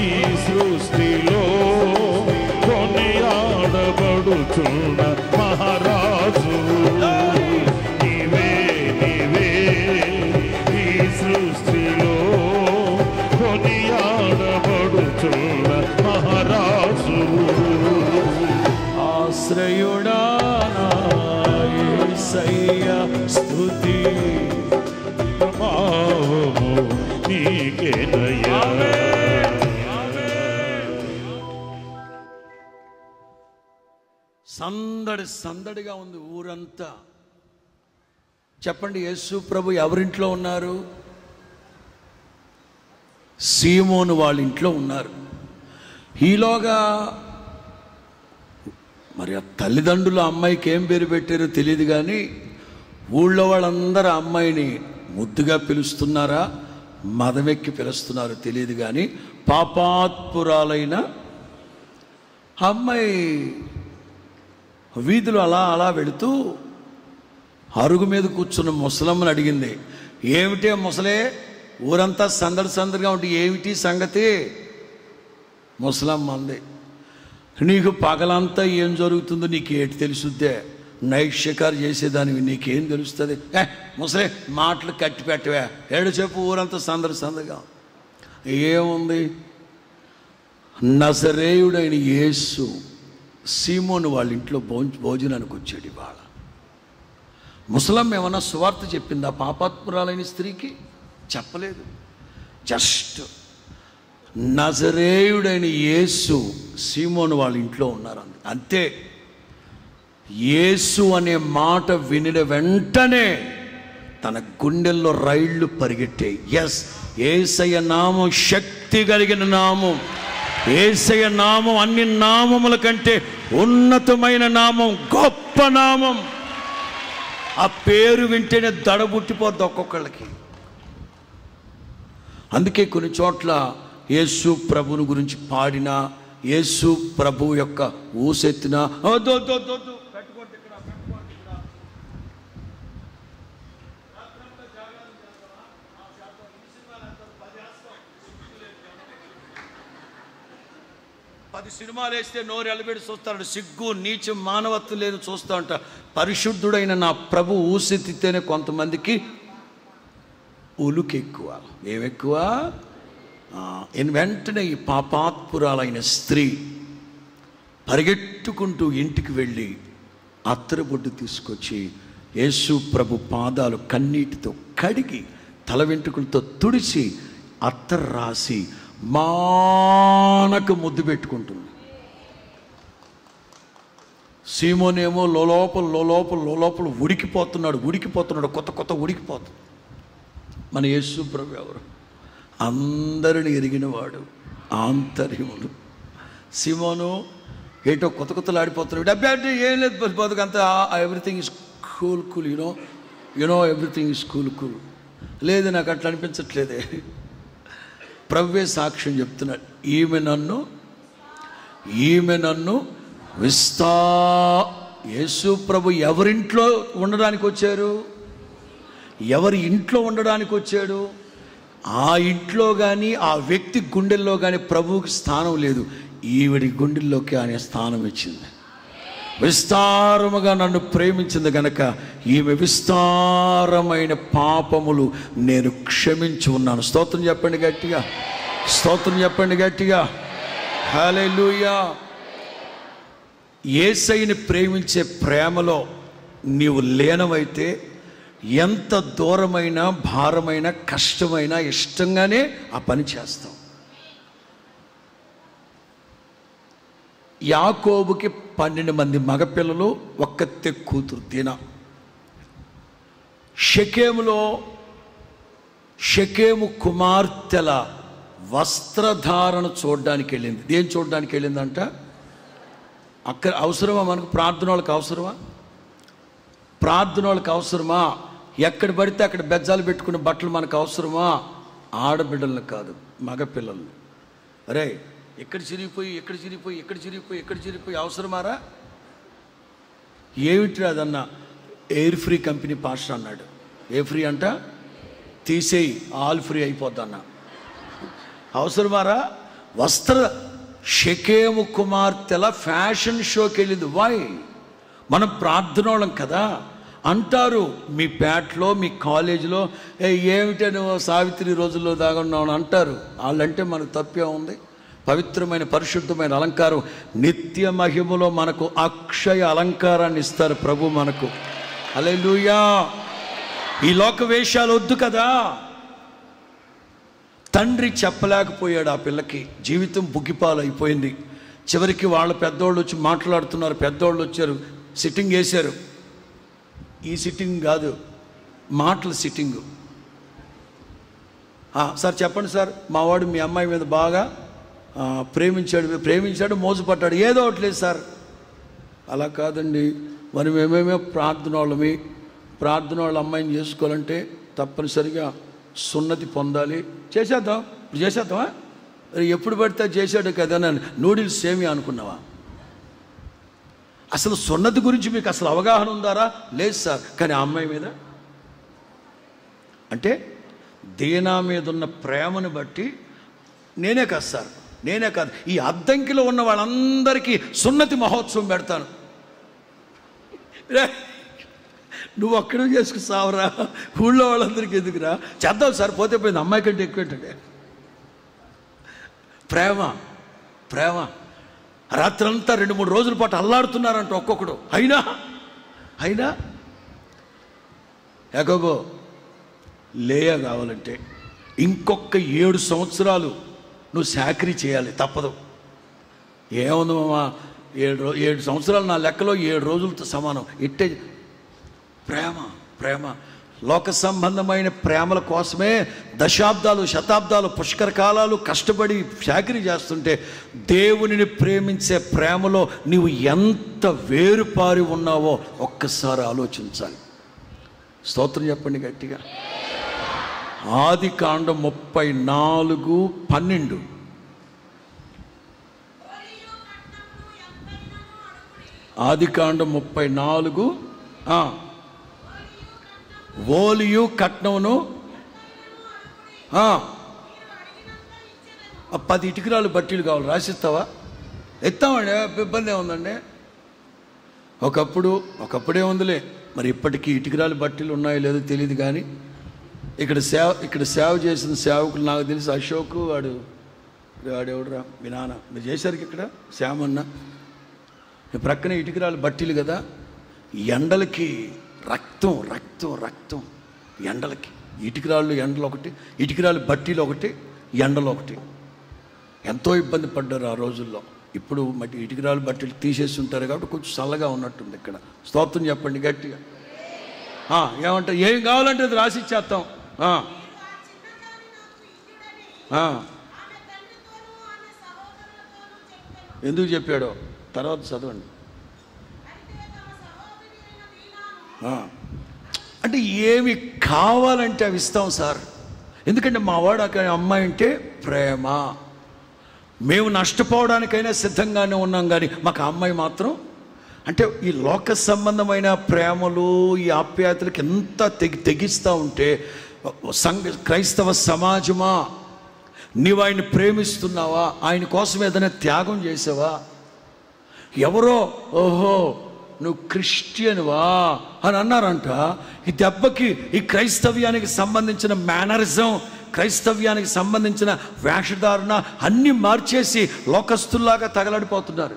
ఈ సృష్టిలో కొనియాడబడుచున్న మహారాజు. నీవే ఈ సృష్టిలో కొనియాడబడుచున్న మహారాజు. ఆశ్రయుడా యేసయ్యా స్తుతి ప్రభావము నీకేనయ్యా. సందడి సందడిగా ఉంది ఊరంతా. చెప్పండి, యేసు ప్రభు ఎవరింట్లో ఉన్నారు? సీమోను వాళ్ళ ఇంట్లో ఉన్నారు. ఈలోగా మరి ఆ తల్లిదండ్రులు అమ్మాయికి ఏం పేరు పెట్టారో తెలియదు, కానీ ఊళ్ళో వాళ్ళందరూ ఆ అమ్మాయిని ముద్దుగా పిలుస్తున్నారా, మదమెక్కి పిలుస్తున్నారో తెలియదు, కానీ పాపాత్పురాలైన అమ్మాయి వీధులు అలా అలా వెళుతూ అరుగు మీద కూర్చున్న ముసలమ్మని అడిగింది, ఏమిటి ముసలే, ఊరంతా సందడి సందడిగా ఉంటే ఏమిటి సంగతి? ముసలమ్మ అంది, నీకు పగలంతా ఏం జరుగుతుందో నీకు ఏటి తెలుసుద్దే, నైట్ షికారు చేసేదానివి నీకేం తెలుస్తుంది? ముసలే మాటలు కట్టి పెట్టవే, ఏడు చెప్పు, ఊరంతా సందడి సందడిగా. ఏముంది, నజరేయుడైన యేసు సీమోను వాళ్ళ ఇంట్లో భోజనానికి వచ్చాడు ఇవాళ. ముసలమ్మ ఏమన్నా సువార్త చెప్పిందా పాపాత్మురాలైన స్త్రీకి? చెప్పలేదు. జస్ట్ నజరేయుడైన యేసు సీమోను వాళ్ళ ఇంట్లో ఉన్నారు అంతే. యేసు అనే మాట వినిన వెంటనే తన గుండెల్లో రైళ్లు పరిగెట్టాయి. ఎస్, యేసయ్య నామం శక్తి కలిగిన నామం. యేసయ్య నామం అన్ని నామముల కంటే ఉన్నతమైన నామం, గొప్ప నామం. ఆ పేరు వింటేనే దడబుట్టిపోద్ది ఒక్కొక్కళ్ళకి. అందుకే కొన్ని చోట్ల యేసు ప్రభుని గురించి పాడిన, యేసు ప్రభు యొక్క ఊసెత్తిన, పది సినిమాలు వేస్తే నోరు ఎలబెడి చూస్తాడు, సిగ్గు నీచం మానవత్వం లేదు చూస్తా అంట. పరిశుద్ధుడైన నా ప్రభు ఊసెత్తితేనే కొంతమందికి ఉలుకెక్కువ. ఏమెక్కువ? వెంటనే ఈ పాపాత్పురాలైన స్త్రీ పరిగెట్టుకుంటూ ఇంటికి వెళ్ళి అత్తరుబొడ్డు తీసుకొచ్చి యేసు ప్రభు పాదాలు కన్నీటితో కడిగి తల వెంట్రుకలతో తుడిచి అత్తరు రాసి మానకు ముద్దు పెట్టుకుంటుంది. సీమోనేమో లోలోపల ఉడికిపోతున్నాడు, కొత్త ఉడికిపోతుంది. మన యేసు ప్రభు ఎవరు? అందరిని ఎరిగినవాడు, ఆంతర్యములు. సీమోను ఏటో కొత్తలాడిపోతున్నాడు. అబ్బాయి ఏం లేదు, బతుకంతా everything is cool you know everything is cool. లేదు, నాకు అట్లా అనిపించట్లేదే. ప్రభువే సాక్ష్యం చెప్తున్నాడు, ఈమె నన్ను యేసు ప్రభు ఎవరింట్లో ఉండడానికి వచ్చారు? ఎవరి ఇంట్లో ఉండడానికి వచ్చాడు? ఆ ఇంట్లో కానీ ఆ వ్యక్తి గుండెల్లో కానీ ప్రభువుకి స్థానం లేదు. ఈవిడి గుండెల్లోకి ఆయన స్థానం ఇచ్చింది. విస్తారముగా నన్ను ప్రేమించింది గనక ఈమె విస్తారమైన పాపములు నేను క్షమించి ఉన్నాను. స్తోత్రం చెప్పండి గట్టిగా, స్తోత్రం చెప్పండి గట్టిగా. హల్లెలూయా. యేసయ్యని ప్రేమించే ప్రేమలో నీవు లీనమైతే ఎంత దూరమైన, భారమైన, కష్టమైన ఇష్టంగానే ఆ పని చేస్తావు. యాకోబుకి 12 మంది మగపిల్లలు, ఒక్కతే కూతురు దీనా. షెకెము కుమార్తెల వస్త్రధారణ చూడడానికి వెళ్ళింది. దేని చూడడానికి వెళ్ళిందంట? అక్కడ అవసరమా మనకు? ప్రార్థన వాళ్ళకి అవసరమా? ప్రార్థన వాళ్ళకి అవసరమా? ఎక్కడ పడితే అక్కడ బెజ్జాలు పెట్టుకునే బట్టలు మనకు అవసరమా? ఆడబిడ్డలను కాదు, మగపిల్లల్ని. అరే ఎక్కడ చిరిగిపోయి అవసరమారా? ఏమిటి అదన్న? ఎయిర్ ఫ్రీ కంపెనీ పాస్టర్ అన్నాడు. ఏ ఫ్రీ అంట? తీసేయి, ఆల్ ఫ్రీ అయిపోద్దన్న. అవసరమారా? షెకెము కుమార్తెల ఫ్యాషన్ షోకి వెళ్ళింది. వై? మనం ప్రార్థన వాళ్ళం కదా. అంటారు మీ పేటలో, మీ కాలేజీలో, ఏమిటో నువ్వు సావిత్రి రోజుల్లో దాగున్నావు అంటారు. వాళ్ళంటే మనకు తప్పే ఉంది. పవిత్రమైన పరిశుద్ధమైన అలంకారం, నిత్య మహిమలో మనకు అక్షయ అలంకారాన్ని ఇస్తారు ప్రభు మనకు. హల్లెలూయా. ఈ లోక వేషాలు వద్దు కదా. తండ్రి చెప్పలేకపోయాడు ఆ పిల్లకి. జీవితం బుగ్గిపాలు అయిపోయింది. చివరికి వాళ్ళ పెద్దోళ్ళు వచ్చి మాట్లాడుతున్నారు. పెద్దోళ్ళు వచ్చారు, సిట్టింగ్ వేశారు. ఈ సిట్టింగ్ కాదు, మాటల సిట్టింగు. సార్ చెప్పండి సార్, మావాడు మీ అమ్మాయి మీద బాగా ప్రేమించాడు మోసపడ్డాడు, ఏదో ఒకటి లేదు సార్. అలా కాదండి, మరి మేమేమో ప్రార్థన వాళ్ళ అమ్మాయిని చేసుకోవాలంటే తప్పనిసరిగా సున్నతి పొందాలి. చేసేద్దామా? ఎప్పుడు పడితే చేశాడు కదా అని నూడిల్స్ సేమి అనుకున్నావా? అసలు సున్నతి గురించి మీకు అసలు అవగాహన ఉందారా? లేదు సార్. కానీ ఆ అమ్మాయి మీద అంటే దీనా మీద ఉన్న ప్రేమను బట్టి నేనే కాదు ఈ అద్దంకిలో ఉన్న వాళ్ళందరికీ సున్నతి మహోత్సవం పెడతాను. నువ్వు ఒక్కడే చేసుకు సావరా, ఊళ్ళో వాళ్ళందరికీ ఎందుకురా? చేద్దాం సార్, పోతే పోయింది, అమ్మాయి కంటే ఎక్కువ ఏంటంటే ప్రేమ. రాత్రంతా 2-3 రోజుల పాటు అల్లాడుతున్నారంట ఒక్కొక్కడు. అయినా యాకోబు లేయా కావాలంటే ఇంకొక 7 సంవత్సరాలు నువ్వు చాకరీ చేయాలి, తప్పదు. ఏముంది మామా, 7 సంవత్సరాలు నా లెక్కలో 7 రోజులతో సమానం. ఇట్టే ప్రేమ లోక సంబంధమైన ప్రేమల కోసమే దశాబ్దాలు శతాబ్దాలు పుష్కర కాలాలు కష్టపడి చాకరీ చేస్తుంటే దేవునిని ప్రేమించే ప్రేమలో నీవు ఎంత వేరుపారి ఉన్నావో ఒక్కసారి ఆలోచించాలి. స్తోత్రం చెప్పండి గట్టిగా. ఆదికాండం 34:12. ఆదికాండం 34 ఓలియు కట్నమును 10 ఇటుకరాలు బట్టీలు కావాలి, రాసిస్తావా? ఎత్తామండి, ఇబ్బంది ఏముందండి. ఒకప్పుడే ఉందిలే, మరి ఇప్పటికీ ఇటుకరాలు బట్టీలు ఉన్నాయో లేదో తెలియదు. కానీ ఇక్కడ సేవ చేసిన సేవకులు నాకు తెలిసి అశోక్ వాడెవడురా మీ నాన్న, మీరు చేశారు ఇక్కడ శ్యామన్న. ప్రక్కనే ఇటుకరాలు బట్టీలు కదా, ఎండలకి రక్తం ఎండలకి ఎండలు ఒకటి, ఇటుకరాలు బట్టీలు ఒకటి, ఎండలు ఒకటి. ఎంతో ఇబ్బంది పడ్డారు ఆ రోజుల్లో. ఇప్పుడు మట్టి ఇటుకరాలు బట్టీలు తీసేసి ఉంటారు కాబట్టి కొంచెం చల్లగా ఉన్నట్టుంది ఇక్కడ. స్తోత్రం చెప్పండి గట్టిగా. ఏమంటారు? ఏం కావాలంటే అది రాసి ఇచ్చేస్తాం. ఎందుకు చెప్పాడో తర్వాత చదవండి. అంటే ఏమి కావాలంటే అవి ఇస్తాం సార్. ఎందుకంటే మా వాడు అక్కడ అమ్మాయి అంటే ప్రేమ. మేము నష్టపోవడానికైనా సిద్ధంగానే ఉన్నాం, కానీ మాకు ఆ అమ్మాయి మాత్రం అంటే ఈ లోక సంబంధమైన ప్రేమలు ఈ ఆప్యాయతలకు ఎంత తెగిస్తూ ఉంటే, క్రైస్తవ సమాజమా నీవు ఆయన్ని ప్రేమిస్తున్నావా? ఆయన కోసం ఏదైనా త్యాగం చేసావా? ఎవరో ఓహో నువ్వు క్రిస్టియన్వా అని అన్నారంట. ఈ దెబ్బకి ఈ క్రైస్తవ్యానికి సంబంధించిన మేనరిజం, క్రైస్తవ్యానికి సంబంధించిన వేషధారణ అన్నీ మార్చేసి లోకస్తుల్లాగా తగలడిపోతున్నారు.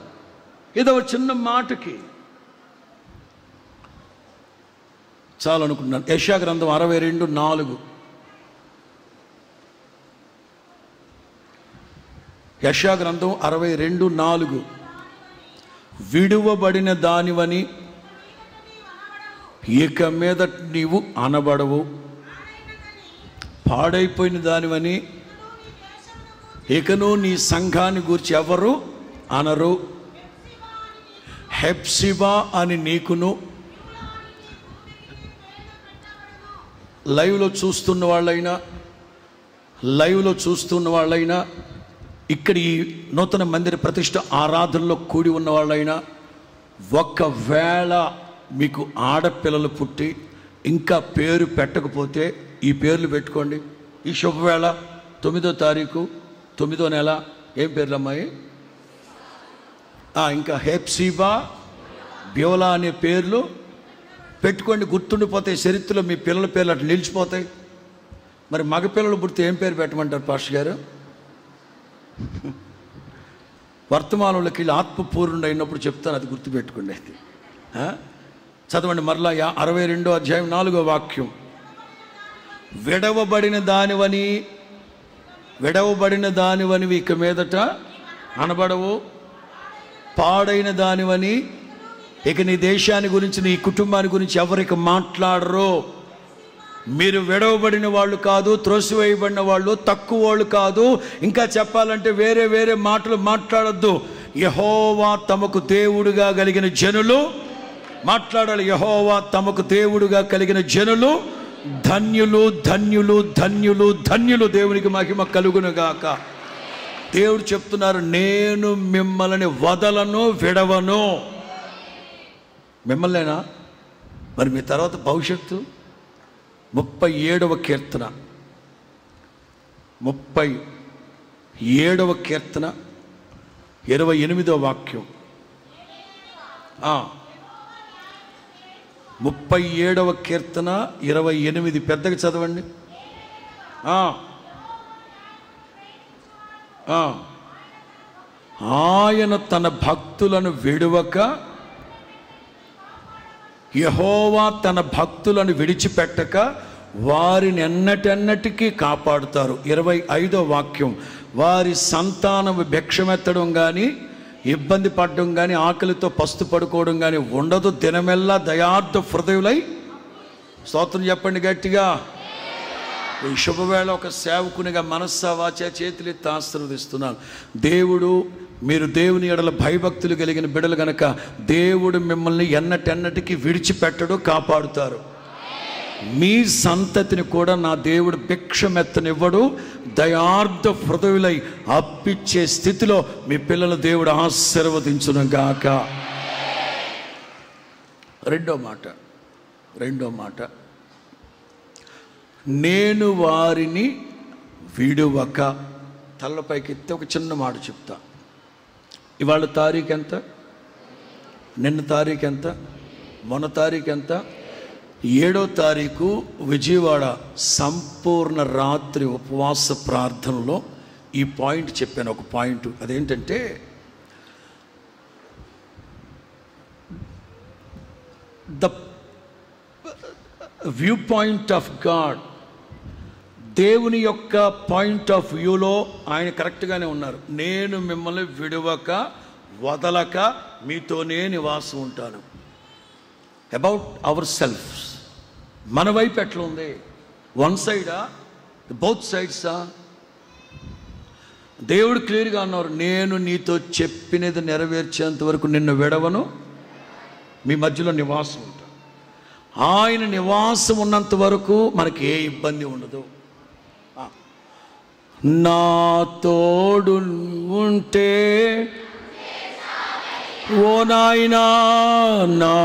ఏదో చిన్న మాటకి చాలు అనుకున్నాను. యెషయా గ్రంథం 62:4. యెషయా గ్రంథం 62:4. విడువబడిన దానివని ఇక మీద నీవు అనబడవు, పాడైపోయిన దానివని ఇకను నీ సంఘాన్ని గూర్చి ఎవరు అనరు. హెప్సిబా అని నీకును. లైవ్లో చూస్తున్న వాళ్ళైనా ఇక్కడ ఈ నూతన మందిర ప్రతిష్ట ఆరాధనలో కూడి ఉన్న వాళ్ళైనా, ఒకవేళ మీకు ఆడపిల్లలు పుట్టి ఇంకా పేరు పెట్టకపోతే ఈ పేర్లు పెట్టుకోండి. ఈ శుభవేళ 9వ తారీఖు 9వ నెల ఏం పేర్లు అమ్మాయి? ఇంకా హెప్సిబా, బ్యోలా అనే పేర్లు పెట్టుకోండి. గుర్తుండిపోతాయి, చరిత్రలో మీ పిల్లల పేర్లు అట్లా నిలిచిపోతాయి. మరి మగపిల్లలు పుడితే ఏం పేరు పెట్టమంటారు పాస్టర్ గారు? వర్తమానంలోకి వెళ్ళి ఆత్మపూర్ణుడు అయినప్పుడు చెప్తాను, అది గుర్తుపెట్టుకోండి. అది చదవండి మరలా 62వ అధ్యాయం 4వ వాక్యం. విడవబడిన దానివని ఇక మీదట అనబడవు, పాడైన దానివని ఇక నీ దేశాన్ని గురించి నీ కుటుంబాన్ని గురించి ఎవరికి మాట్లాడరు. మీరు విడవబడిన వాళ్ళు కాదు, త్రోసివేయబడిన వాళ్ళు, తక్కువ వాళ్ళు కాదు. ఇంకా చెప్పాలంటే వేరే వేరే మాటలు మాట్లాడొద్దు. యెహోవా తమకు దేవుడుగా కలిగిన జనులు మాట్లాడాలి. యెహోవా తమకు దేవుడుగా కలిగిన జనులు ధన్యులు, ధన్యులు, ధన్యులు, ధన్యులు. దేవునికి మహిమ కలుగునుగాక. దేవుడు చెప్తున్నారు, నేను మిమ్మల్ని వదలను, విడవను. మిమ్మల్నేనా? మరి మీ తర్వాత భవిష్యత్తు. 37వ కీర్తన 28వ వాక్యం. 37వ కీర్తన 28. పెద్దగా చదవండి. ఆయన తన భక్తులను విడువక, యెహోవా తన భక్తులను విడిచిపెట్టక వారిని ఎన్నటెన్నటికీ కాపాడుతారు. 25వ వాక్యం. వారి సంతానం భిక్షమెత్తడం కానీ, ఇబ్బంది పడడం కానీ, ఆకలితో పస్తు పడుకోవడం కానీ ఉండదు. దినమెల్లా దయార్థ హృదయులై. స్తోత్రం చెప్పండి గట్టిగా. ఈ శుభవేళ ఒక సేవకునిగా మనస్సా వాచా చేతులెత్తి ఆశీర్వదిస్తున్నాను. దేవుడు, మీరు దేవుని ఎడల భయభక్తులు కలిగిన బిడ్డలు గనక దేవుడు మిమ్మల్ని ఎన్నటెన్నటికీ విడిచిపెట్టడు, కాపాడుతారు. మీ సంతతిని కూడా నా దేవుడు భిక్షమెత్తనివ్వడు. దయార్థ హృదయులై అప్పిచ్చే స్థితిలో మీ పిల్లల దేవుడు ఆశీర్వదించునుగాక. రెండో మాట, నేను వారిని విడువక. తలపైకి ఎత్తి ఒక చిన్న మాట చెప్తా. ఇవాళ తారీఖు ఎంత? నిన్న తారీఖు ఎంత? మొన్న తారీఖు ఎంత? 7వ తారీఖు విజయవాడ సంపూర్ణ రాత్రి ఉపవాస ప్రార్థనలో ఈ పాయింట్ చెప్పాను. ఒక పాయింట్ అదేంటంటే, the view point of God. దేవుని యొక్క పాయింట్ ఆఫ్ వ్యూలో ఆయన కరెక్ట్గానే ఉన్నారు. నేను మిమ్మల్ని విడువక, వదలక మీతోనే నివాసం ఉంటాను. About our selfs. మన వైపు ఎట్లా ఉంది? వన్ సైడా? బోత్ సైడ్సా? దేవుడు క్లియర్గా అన్నారు, నేను నీతో చెప్పినది నెరవేర్చేంత వరకు నిన్ను విడవను, మీ మధ్యలో నివాసం ఉంటాను. ఆయన నివాసం ఉన్నంత వరకు మనకి ఏ ఇబ్బంది ఉండదు. నా తోడు ఉంటే ఓ నాయనా, నా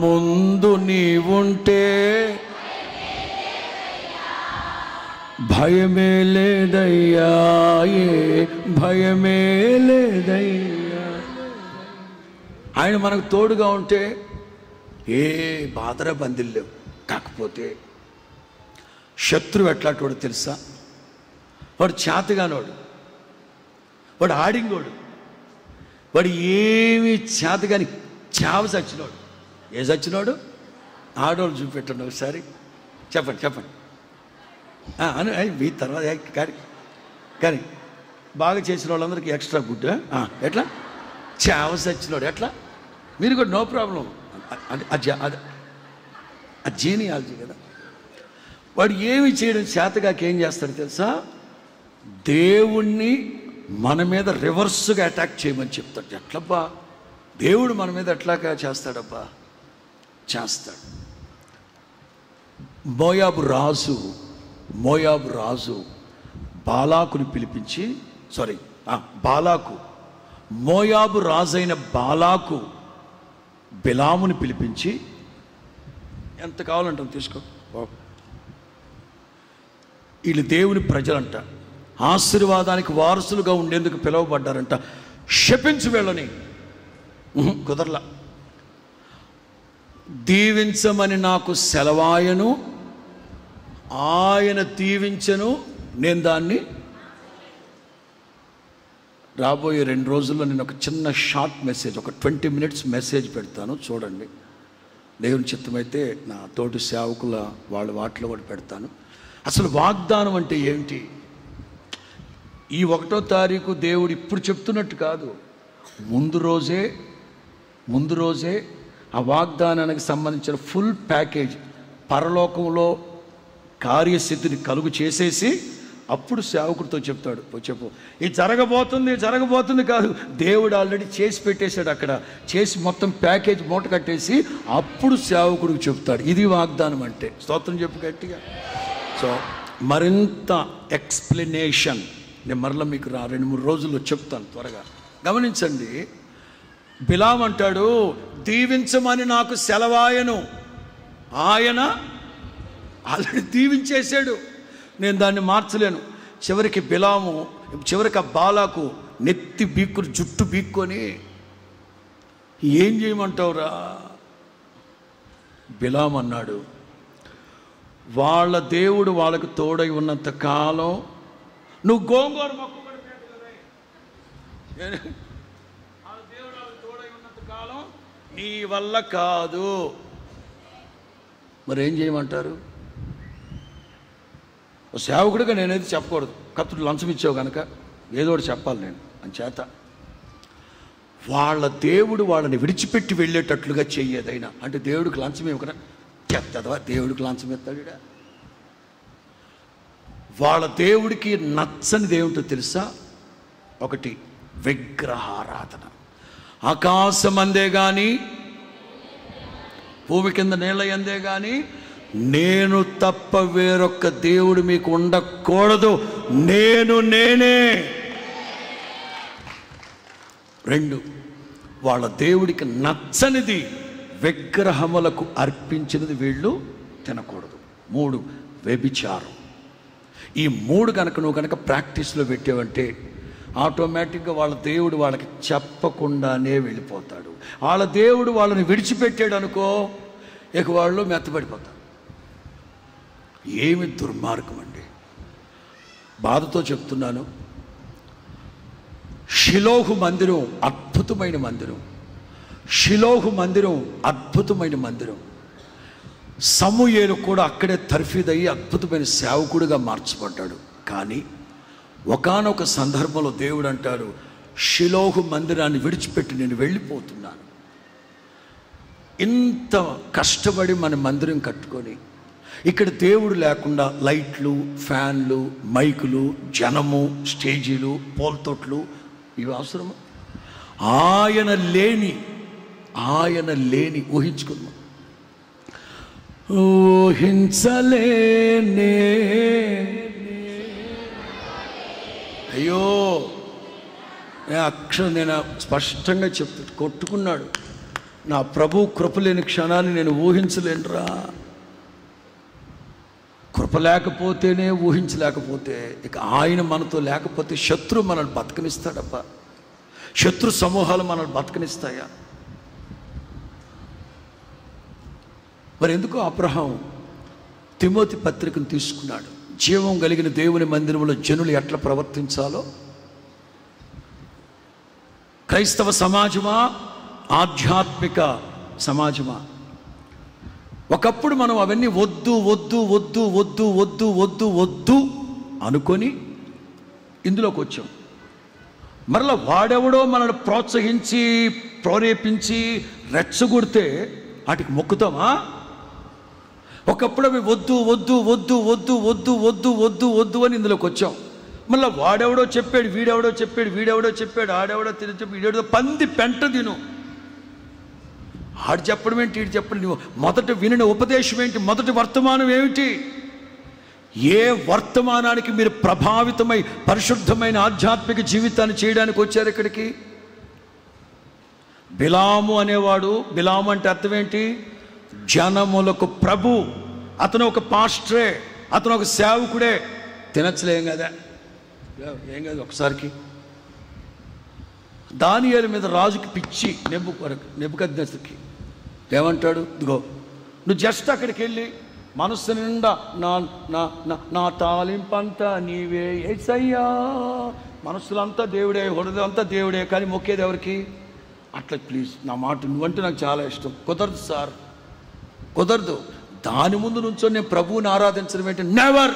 ముందు నీవుంటే భయమే లేదయ్యా, ఏ భయమే లేదయ్యా. ఆయన మనకు తోడుగా ఉంటే ఏ బాధర బందిలు లేవు. కాకపోతే శత్రువు ఎట్లాంటివాడు తెలుసా? వాడు చేతగానోడు, వాడు ఆడింగోడు, వాడు ఏమి చేతగాని చావ చచ్చినోడు. ఏ చచ్చినోడు? ఆడోళ్ళు చూపెట్టండి ఒకసారి. చెప్పండి అని మీ తర్వాత. కానీ బాగా చేసిన వాళ్ళందరికీ ఎక్స్ట్రా గుడ్. ఎట్లా? చావ చచ్చినోడు. ఎట్లా? మీరు కూడా నో ప్రాబ్లం. అది జీనియాలజీ కదా. వాడు ఏమి చేయడం చేతగాకి ఏం చేస్తాడు తెలుసా? దేవుణ్ణి మన మీద రివర్స్గా అటాక్ చేయమని చెప్తాడు. ఎట్లబ్బా దేవుడు మన మీద ఎట్లాగా చేస్తాడబ్బా? చేస్తాడు. మోయాబు రాజు బాలాకుని పిలిపించి, మోయాబు రాజైన బాలాకు బిలాముని పిలిపించి, ఎంత కావాలంటాం తీసుకో, వీళ్ళు దేవుని ప్రజలంట, ఆశీర్వాదానికి వారసులుగా ఉండేందుకు పిలువబడ్డారంట, శపించు వీళ్ళని. కుదరలా. దీవించమని నాకు సెలవాయను, ఆయన దీవించను, నేను దాన్ని. రాబోయే 2 రోజుల్లో నేను ఒక చిన్న షార్ట్ మెసేజ్, ఒక 20 minutes మెసేజ్ పెడతాను, చూడండి. దేవుని చిత్తమైతే నా తోటి సేవకుల వాళ్ళ వాటిలో కూడా పెడతాను. అసలు వాగ్దానం అంటే ఏమిటి? ఈ 1వ తారీఖు దేవుడు ఇప్పుడు చెప్తున్నట్టు కాదు, ముందు రోజే ఆ వాగ్దానానికి సంబంధించిన ఫుల్ ప్యాకేజ్ పరలోకంలో కార్యసిద్ధిని కలుగు చేసేసి అప్పుడు సేవకుడితో చెప్తాడు, చెప్పు ఇది జరగబోతుంది కాదు, దేవుడు ఆల్రెడీ చేసి పెట్టేశాడు, అక్కడ చేసి మొత్తం ప్యాకేజ్ మూట కట్టేసి అప్పుడు సేవకుడికి చెప్తాడు. ఇది వాగ్దానం అంటే. స్తోత్రం చెప్పు గట్టిగా. సో మరింత ఎక్స్ప్లెనేషన్ నేను మరలా మీకు 2-3 రోజుల్లో చెప్తాను, త్వరగా గమనించండి. బిలాం అంటాడు, దీవించమని నాకు సెలవాయను. ఆయన ఆల్రెడీ దీవించేశాడు, నేను దాన్ని మార్చలేను. చివరికి ఆ బాలాకు నెత్తి బీక్కుని జుట్టు బీక్కొని ఏం చేయమంటావురా? బిలాం అన్నాడు, వాళ్ళ దేవుడు వాళ్ళకు తోడై ఉన్నంత కాలం నువ్వు గోంగూర మొక్క కూడా పెట్టగలవే. వాళ్ళ దేవుడు వాళ్ళకు తోడై ఉన్నంత కాలం నీ వల్ల కాదు. మరి ఏం చేయమంటారు? సేవకుడిగా నేనైతే చెప్పకూడదు, కత్తుడు లంచం ఇచ్చావు కనుక ఏదో ఒకటి చెప్పాలి నేను. అంచేత వాళ్ళ దేవుడు వాళ్ళని విడిచిపెట్టి వెళ్ళేటట్లుగా చెయ్యేదైనా అంటే దేవుడికి లంచం ఇవ్వకుండా చెత్తదవా, దేవుడికి లంచం ఇస్తాడు. వాళ్ళ దేవుడికి నచ్చనిది ఏమిటో తెలుసా? ఒకటి విగ్రహారాధన. ఆకాశం అందే కానీ భూమి కింద నీళ్ళ అందే కానీ నేను తప్ప వేరొక్క దేవుడు మీకు ఉండకూడదు, నేనే. 2, వాళ్ళ దేవుడికి నచ్చనిది విగ్రహములకు అర్పించినది వీళ్ళు తినకూడదు. 3, వ్యభిచారం. ఈ 3 కనుక నువ్వు కనుక ప్రాక్టీస్లో పెట్టావంటే ఆటోమేటిక్గా వాళ్ళ దేవుడు వాళ్ళకి చెప్పకుండానే వెళ్ళిపోతాడు. వాళ్ళ దేవుడు వాళ్ళని విడిచిపెట్టాడు అనుకో, ఇక వాళ్ళు మెత్తబడిపోతారు. ఏమి దుర్మార్గం అండి! బాధతో చెప్తున్నాను. షిలోహు మందిరం అద్భుతమైన మందిరం. సమూయేలు కూడా అక్కడే తర్ఫీదయ్యి అద్భుతమైన సేవకుడిగా మార్చబడ్డాడు. కానీ ఒకానొక సందర్భంలో దేవుడు అంటాడు, షిలోహు మందిరాన్ని విడిచిపెట్టి నేను వెళ్ళిపోతున్నాను. ఇంత కష్టపడి మన మందిరం కట్టుకొని ఇక్కడ దేవుడు లేకుండా లైట్లు, ఫ్యాన్లు, మైకులు, జనము, స్టేజీలు, పోల్తొట్లు ఇవి అవసరమా? ఆయన లేని ఊహించుకుందాం. ఊహించలేనే అయ్యో నేను స్పష్టంగా కొట్టుకున్నాడు. నా ప్రభు కృప లేని క్షణాన్ని నేను ఊహించలేనురా. కృప లేకపోతేనే ఊహించలేకపోతే ఇక ఆయన మనతో లేకపోతే శత్రువు మనల్ని బతకనిస్తాడబ్బా. శత్రు సమూహాలు మనల్ని బతకనిస్తాయా? మరి ఎందుకు అబ్రహాం తిమోతి పత్రికను తీసుకున్నాడు? జీవం కలిగిన దేవుని మందిరంలో జనులు ఎట్లా ప్రవర్తించాలో. క్రైస్తవ సమాజమా, ఆధ్యాత్మిక సమాజమా? ఒకప్పుడు మనం అవన్నీ వద్దు అనుకొని ఇందులోకి వచ్చాం. మరలా వాడెవడో మనల్ని ప్రోత్సహించి ప్రేరేపించి రెచ్చగొడితే వాటికి మొక్కుతామా? ఒకప్పుడు అవి వద్దు అని ఇందులోకి వచ్చాం. మళ్ళీ వాడెవడో చెప్పాడు, వీడెవడో చెప్పాడు, ఆడెవడో చెప్పి వీడెవడో పంది పెంట తిను. ఆడు చెప్పడం ఏంటి, ఈడు చెప్పడం, నువ్వు మొదట వినిన ఉపదేశం ఏంటి, మొదటి వర్తమానం ఏమిటి? ఏ వర్తమానానికి మీరు ప్రభావితమై పరిశుద్ధమైన ఆధ్యాత్మిక జీవితాన్ని చేయడానికి వచ్చారు ఇక్కడికి? బిలాము అనేవాడు, బిలాము అంటే అర్థం ఏంటి? జనములకు ప్రభు. అతను ఒక పాస్టరే, అతను ఒక సేవకుడే. తినచ్చలేం కదా, ఏం కాదు. ఒకసారికి దానియేలు మీద రాజుకి పిచ్చి, నెబుకద్నెజరుకి ఏమంటాడు? ఇదిగో నువ్వు జస్ట్ అక్కడికి వెళ్ళి మనస్సు నిండా నా తాలింపంతా నీవే యేసయ్యా, మనస్సులంతా దేవుడే, హృదయం అంతా దేవుడే, కానీ మొక్కేది ఎవరికి? అట్లా ప్లీజ్ నా మాట, నువ్వంటే నాకు చాలా ఇష్టం. కుదరదు సార్, కుదరదు. దాని ముందు నుంచో నేను ప్రభువుని ఆరాధించడం ఏంటి? నెవర్.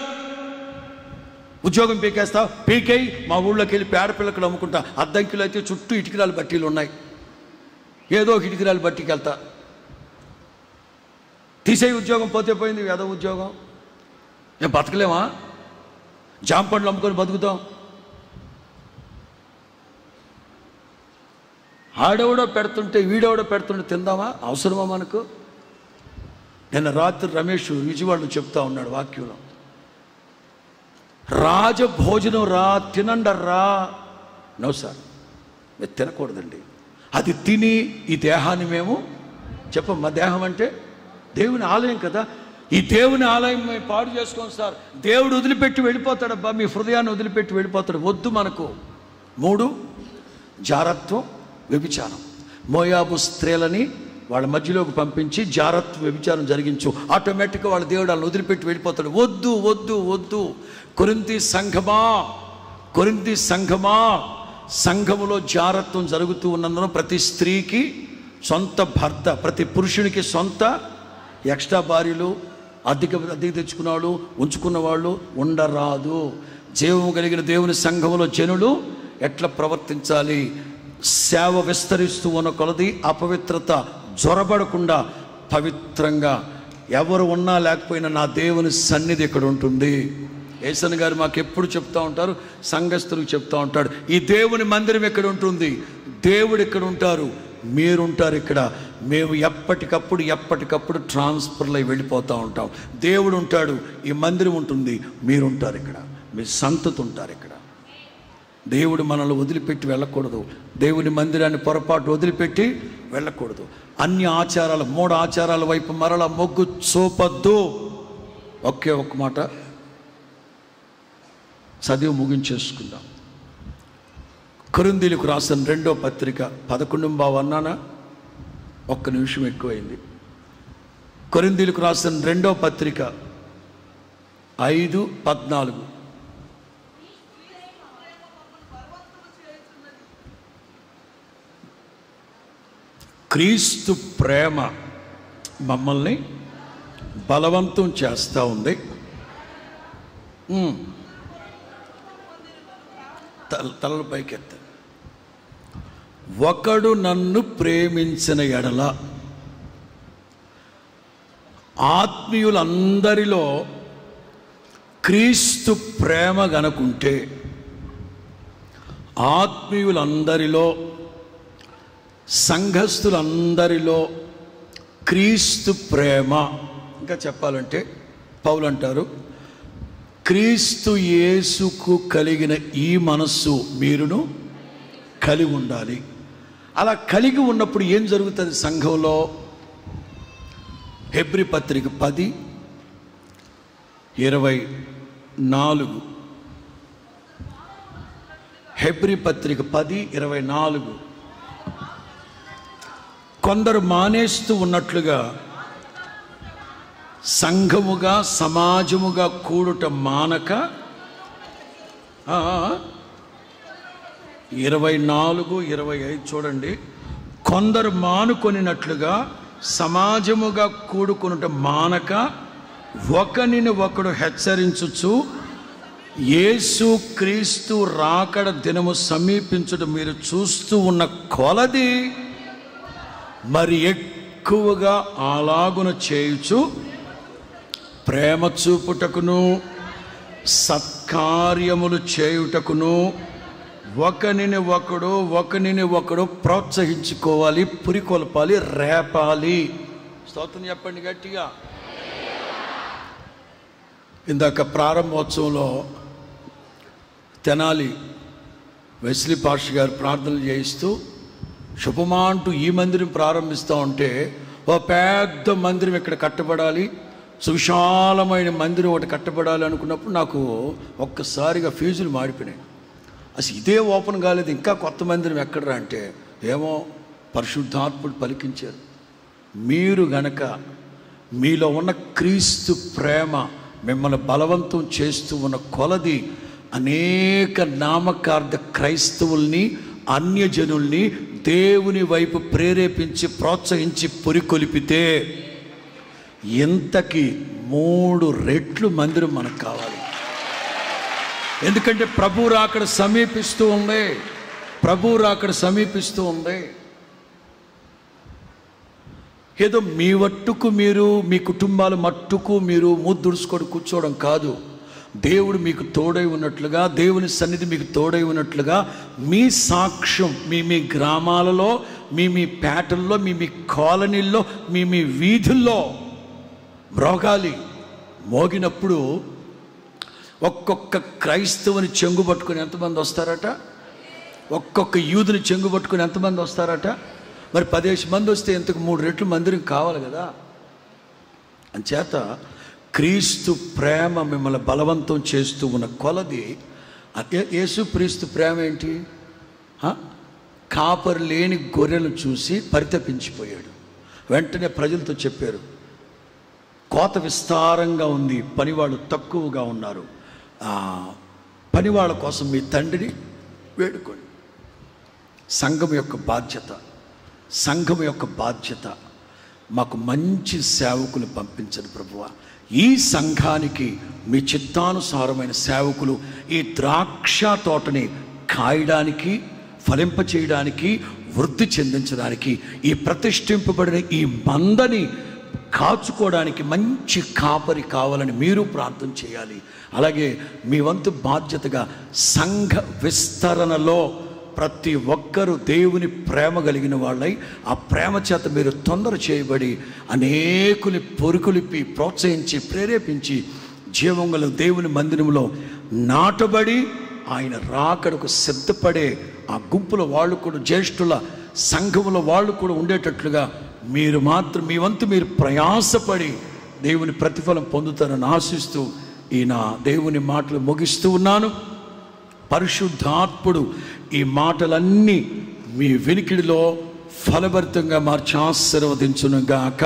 ఉద్యోగం పీకేస్తా, పీకేయి, మా ఊళ్ళోకి వెళ్ళి పేడ పిల్లకలు అమ్ముకుంటా. అద్దంకిలు అయితే చుట్టూ ఇటుకరాలు బట్టీలు ఉన్నాయి, ఏదో ఒక ఇటుకరాలు బట్టికి వెళ్తా. తీసేయి ఉద్యోగం, పోతే పోయింది, ఏదో ఉద్యోగం. ఏం బతకలేమా? జామ పండ్లు అమ్ముకొని బతుకుతాం. ఆడెవడో పెడుతుంటే వీడెవడో పెడుతుంటే తిందామా? అవసరమా మనకు? నిన్న రాత్రి రమేష్ విజయవాడలో చెప్తా ఉన్నాడు వాక్యంలో, రాజభోజనం రా, తినండర్రా. నో సార్, మీరు తినకూడదండి. అది తిని ఈ దేహాన్ని మేము చెప్పమ్మా, దేహం అంటే దేవుని ఆలయం కదా, ఈ దేవుని ఆలయం మేము పాడు చేసుకోం సార్. దేవుడు వదిలిపెట్టి వెళ్ళిపోతాడబ్బా, మీ హృదయాన్ని వదిలిపెట్టి వెళ్ళిపోతాడు. వద్దు మనకు. 3 జారత్వం, వ్యభిచారం. మోయాబు స్త్రీలని వాళ్ళ మధ్యలోకి పంపించి జారత్వ వ్యభిచారం జరిగించు, ఆటోమేటిక్గా వాళ్ళ దేవుడు వాళ్ళని వదిలిపెట్టి వెళ్ళిపోతాడు. వద్దు వద్దు వద్దు. కొరింథీ సంఘమా, సంఘములో జారత్వం జరుగుతూ ఉన్నందున ప్రతి స్త్రీకి సొంత భర్త, ప్రతి పురుషునికి సొంత ఎక్స్ట్రా భార్యలు, అద్దెకి తెచ్చుకున్నవాళ్ళు, ఉంచుకున్న వాళ్ళు ఉండరాదు. జీవము కలిగిన దేవుని సంఘములో జనులు ఎట్లా ప్రవర్తించాలి? సేవ విస్తరిస్తూ ఉన్న కొలది అపవిత్రత జొరబడకుండా పవిత్రంగా, ఎవరు ఉన్నా లేకపోయినా నా దేవుని సన్నిధి ఇక్కడ ఉంటుంది. ఏసన్ గారు మాకు ఎప్పుడు చెప్తూ ఉంటారు, సంఘస్థులకు చెప్తూ ఉంటాడు, ఈ దేవుని మందిరం ఎక్కడ ఉంటుంది? దేవుడు ఇక్కడ ఉంటారు, మీరుంటారు ఇక్కడ. మేము ఎప్పటికప్పుడు ట్రాన్స్ఫర్లో వెళ్ళిపోతూ ఉంటాం. దేవుడు ఉంటాడు, ఈ మందిరం ఉంటుంది, మీరుంటారు ఇక్కడ, మీ సంతతి ఉంటారు ఇక్కడ. దేవుడు మనల్ని వదిలిపెట్టి వెళ్ళకూడదు. దేవుని మందిరాన్ని పొరపాటు వదిలిపెట్టి వెళ్ళకూడదు. అన్ని ఆచారాలు, 3 ఆచారాల వైపు మరల మొగ్గు చూపద్దు. ఒకే ఒక్క మాట చదివి ముగించేసుకుందాం. కొరింథీయులకు రాసిన 2వ పత్రిక 11 అన్నానా? ఒక్క నిమిషం ఎక్కువైంది. కొరింథీయులకు రాసిన 2వ పత్రిక 5:14. క్రీస్తు ప్రేమ మమ్మల్ని బలవంతం చేస్తూ ఉంది. తలల పైకెత్త. ఒకడు నన్ను ప్రేమించిన ఎడల, ఆత్మీయులందరిలో క్రీస్తు ప్రేమ గనుకుంటే, ఆత్మీయులందరిలో, సంఘస్థులందరిలో క్రీస్తు ప్రేమ, ఇంకా చెప్పాలంటే పౌలు అంటారు, క్రీస్తు యేసుకు కలిగిన ఈ మనస్సు మీరును కలిగి ఉండాలి. అలా కలిగి ఉన్నప్పుడు ఏం జరుగుతుంది సంఘంలో? హెబ్రీ పత్రిక 10:24. హెబ్రీ పత్రిక 10:24. కొందరు మానేస్తూ ఉన్నట్లుగా సంఘముగా సమాజముగా కూడుట మానక, 24:25 చూడండి. కొందరు మానుకొనినట్లుగా సమాజముగా కూడుకొనుట మానక ఒకనిని ఒకడు హెచ్చరించుచు, యేసు క్రీస్తు రాకడ దినము సమీపించుట మీరు చూస్తూ ఉన్న కొలది మరి ఎక్కువగా అలాగున చేయుచు ప్రేమ చూపుటకును సత్కార్యములు చేయుటకును ఒకనిని ఒకడు ప్రోత్సహించుకోవాలి, పురికొల్పాలి, రేపాలి. స్తోత్రం చెప్పండి గట్టిగా. ఇందాక ప్రారంభోత్సవంలో తెనాలి వెస్లీ పాష్ గారు ప్రార్థనలు చేయిస్తూ శుభమా అంటూ ఈ మందిరం ప్రారంభిస్తూ ఉంటే, ఓ పెద్ద మందిరం ఇక్కడ కట్టబడాలి, సువిశాలమైన మందిరం ఒకటి కట్టబడాలి అనుకున్నప్పుడు నాకు ఒక్కసారిగా ఫీజులు మాడిపోయినాయి. అసలు ఇదే ఓపెన్ కాలేదు, ఇంకా కొత్త మందిరం ఎక్కడరా అంటే, ఏమో పరిశుద్ధాత్ముడు పలికించారు. మీరు గనక మీలో ఉన్న క్రీస్తు ప్రేమ మిమ్మల్ని బలవంతం చేస్తూ ఉన్న కొలది అనేక నామకార్థ క్రైస్తవుల్ని, అన్యజనుల్ని దేవుని వైపు ప్రేరేపించి ప్రోత్సహించి పురికొలిపితే ఇంతకి 3 రెట్లు మందిరం మనకు కావాలి. ఎందుకంటే ప్రభు రాకడ సమీపిస్తూ ఉంది. ప్రభు రాకడ సమీపిస్తూ ఉంది. ఏదో మీ మట్టుకు మీరు, మీ కుటుంబాల మట్టుకు మీరు ముద్దుడుచుకొని కూర్చోవడం కాదు. దేవుడు మీకు తోడై ఉన్నట్లుగా, దేవుని సన్నిధి మీకు తోడై ఉన్నట్లుగా మీ సాక్ష్యం మీ గ్రామాలలో, మీ పేటల్లో, మీ కాలనీల్లో, మీ వీధుల్లో మ్రోగాలి. మోగినప్పుడు ఒక్కొక్క క్రైస్తవుని చెంగు పట్టుకుని ఎంతమంది వస్తారట? ఒక్కొక్క యూదుని చెంగు పట్టుకుని ఎంతమంది వస్తారట? మరి 10 మంది వస్తే ఇంతకు 3 రెట్లు మందిరం కావాలి కదా. అంచేత క్రీస్తు ప్రేమ మిమ్మల్ని బలవంతం చేస్తూ ఉన్న కొలది, యేసు క్రీస్తు ప్రేమ ఏంటి? కాపరి లేని గొర్రెలు చూసి పరితపించిపోయాడు. వెంటనే ప్రజలతో చెప్పారు, కోత విస్తారంగా ఉంది, పనివాళ్ళు తక్కువగా ఉన్నారు, పనివాళ్ళ కోసం మీ తండ్రిని వేడుకోండి. సంఘం యొక్క బాధ్యత మాకు మంచి సేవకులు పంపించండి ప్రభువా. ఈ సంఘానికి మీ చిత్తానుసారమైన సేవకులు ఈ ద్రాక్ష తోటని కాయడానికి, ఫలింపచేయడానికి, వృద్ధి చెందించడానికి, ఈ ప్రతిష్ఠింపబడిన ఈ మందని కాచుకోవడానికి మంచి కాపరి కావాలని మీరు ప్రార్థన చేయాలి. అలాగే మీ వంతు బాధ్యతగా సంఘ విస్తరణలో ప్రతి ఒక్కరూ దేవుని ప్రేమ కలిగిన వాళ్ళై ఆ ప్రేమ చేత మీరు తొందర చేయబడి అనేకుని పొరుకులిపి ప్రోత్సహించి ప్రేరేపించి జీవంగల దేవుని మందిరంలో నాటబడి ఆయన రాకడకు సిద్ధపడే ఆ గుంపులో వాళ్ళు కూడా, జ్యేష్ఠుల సంఘములో వాళ్ళు కూడా ఉండేటట్లుగా మీరు మాత్రం మీ వంతు మీరు ప్రయాసపడి దేవుని ప్రతిఫలం పొందుతారని ఆశిస్తూ ఈ నా దేవుని మాటలు ముగిస్తూ ఉన్నాను. పరిశుద్ధాత్ముడు ఈ మాటలన్నీ మీ వినికిడిలో ఫలభరితంగా మార్చి ఆశీర్వదించును గాక.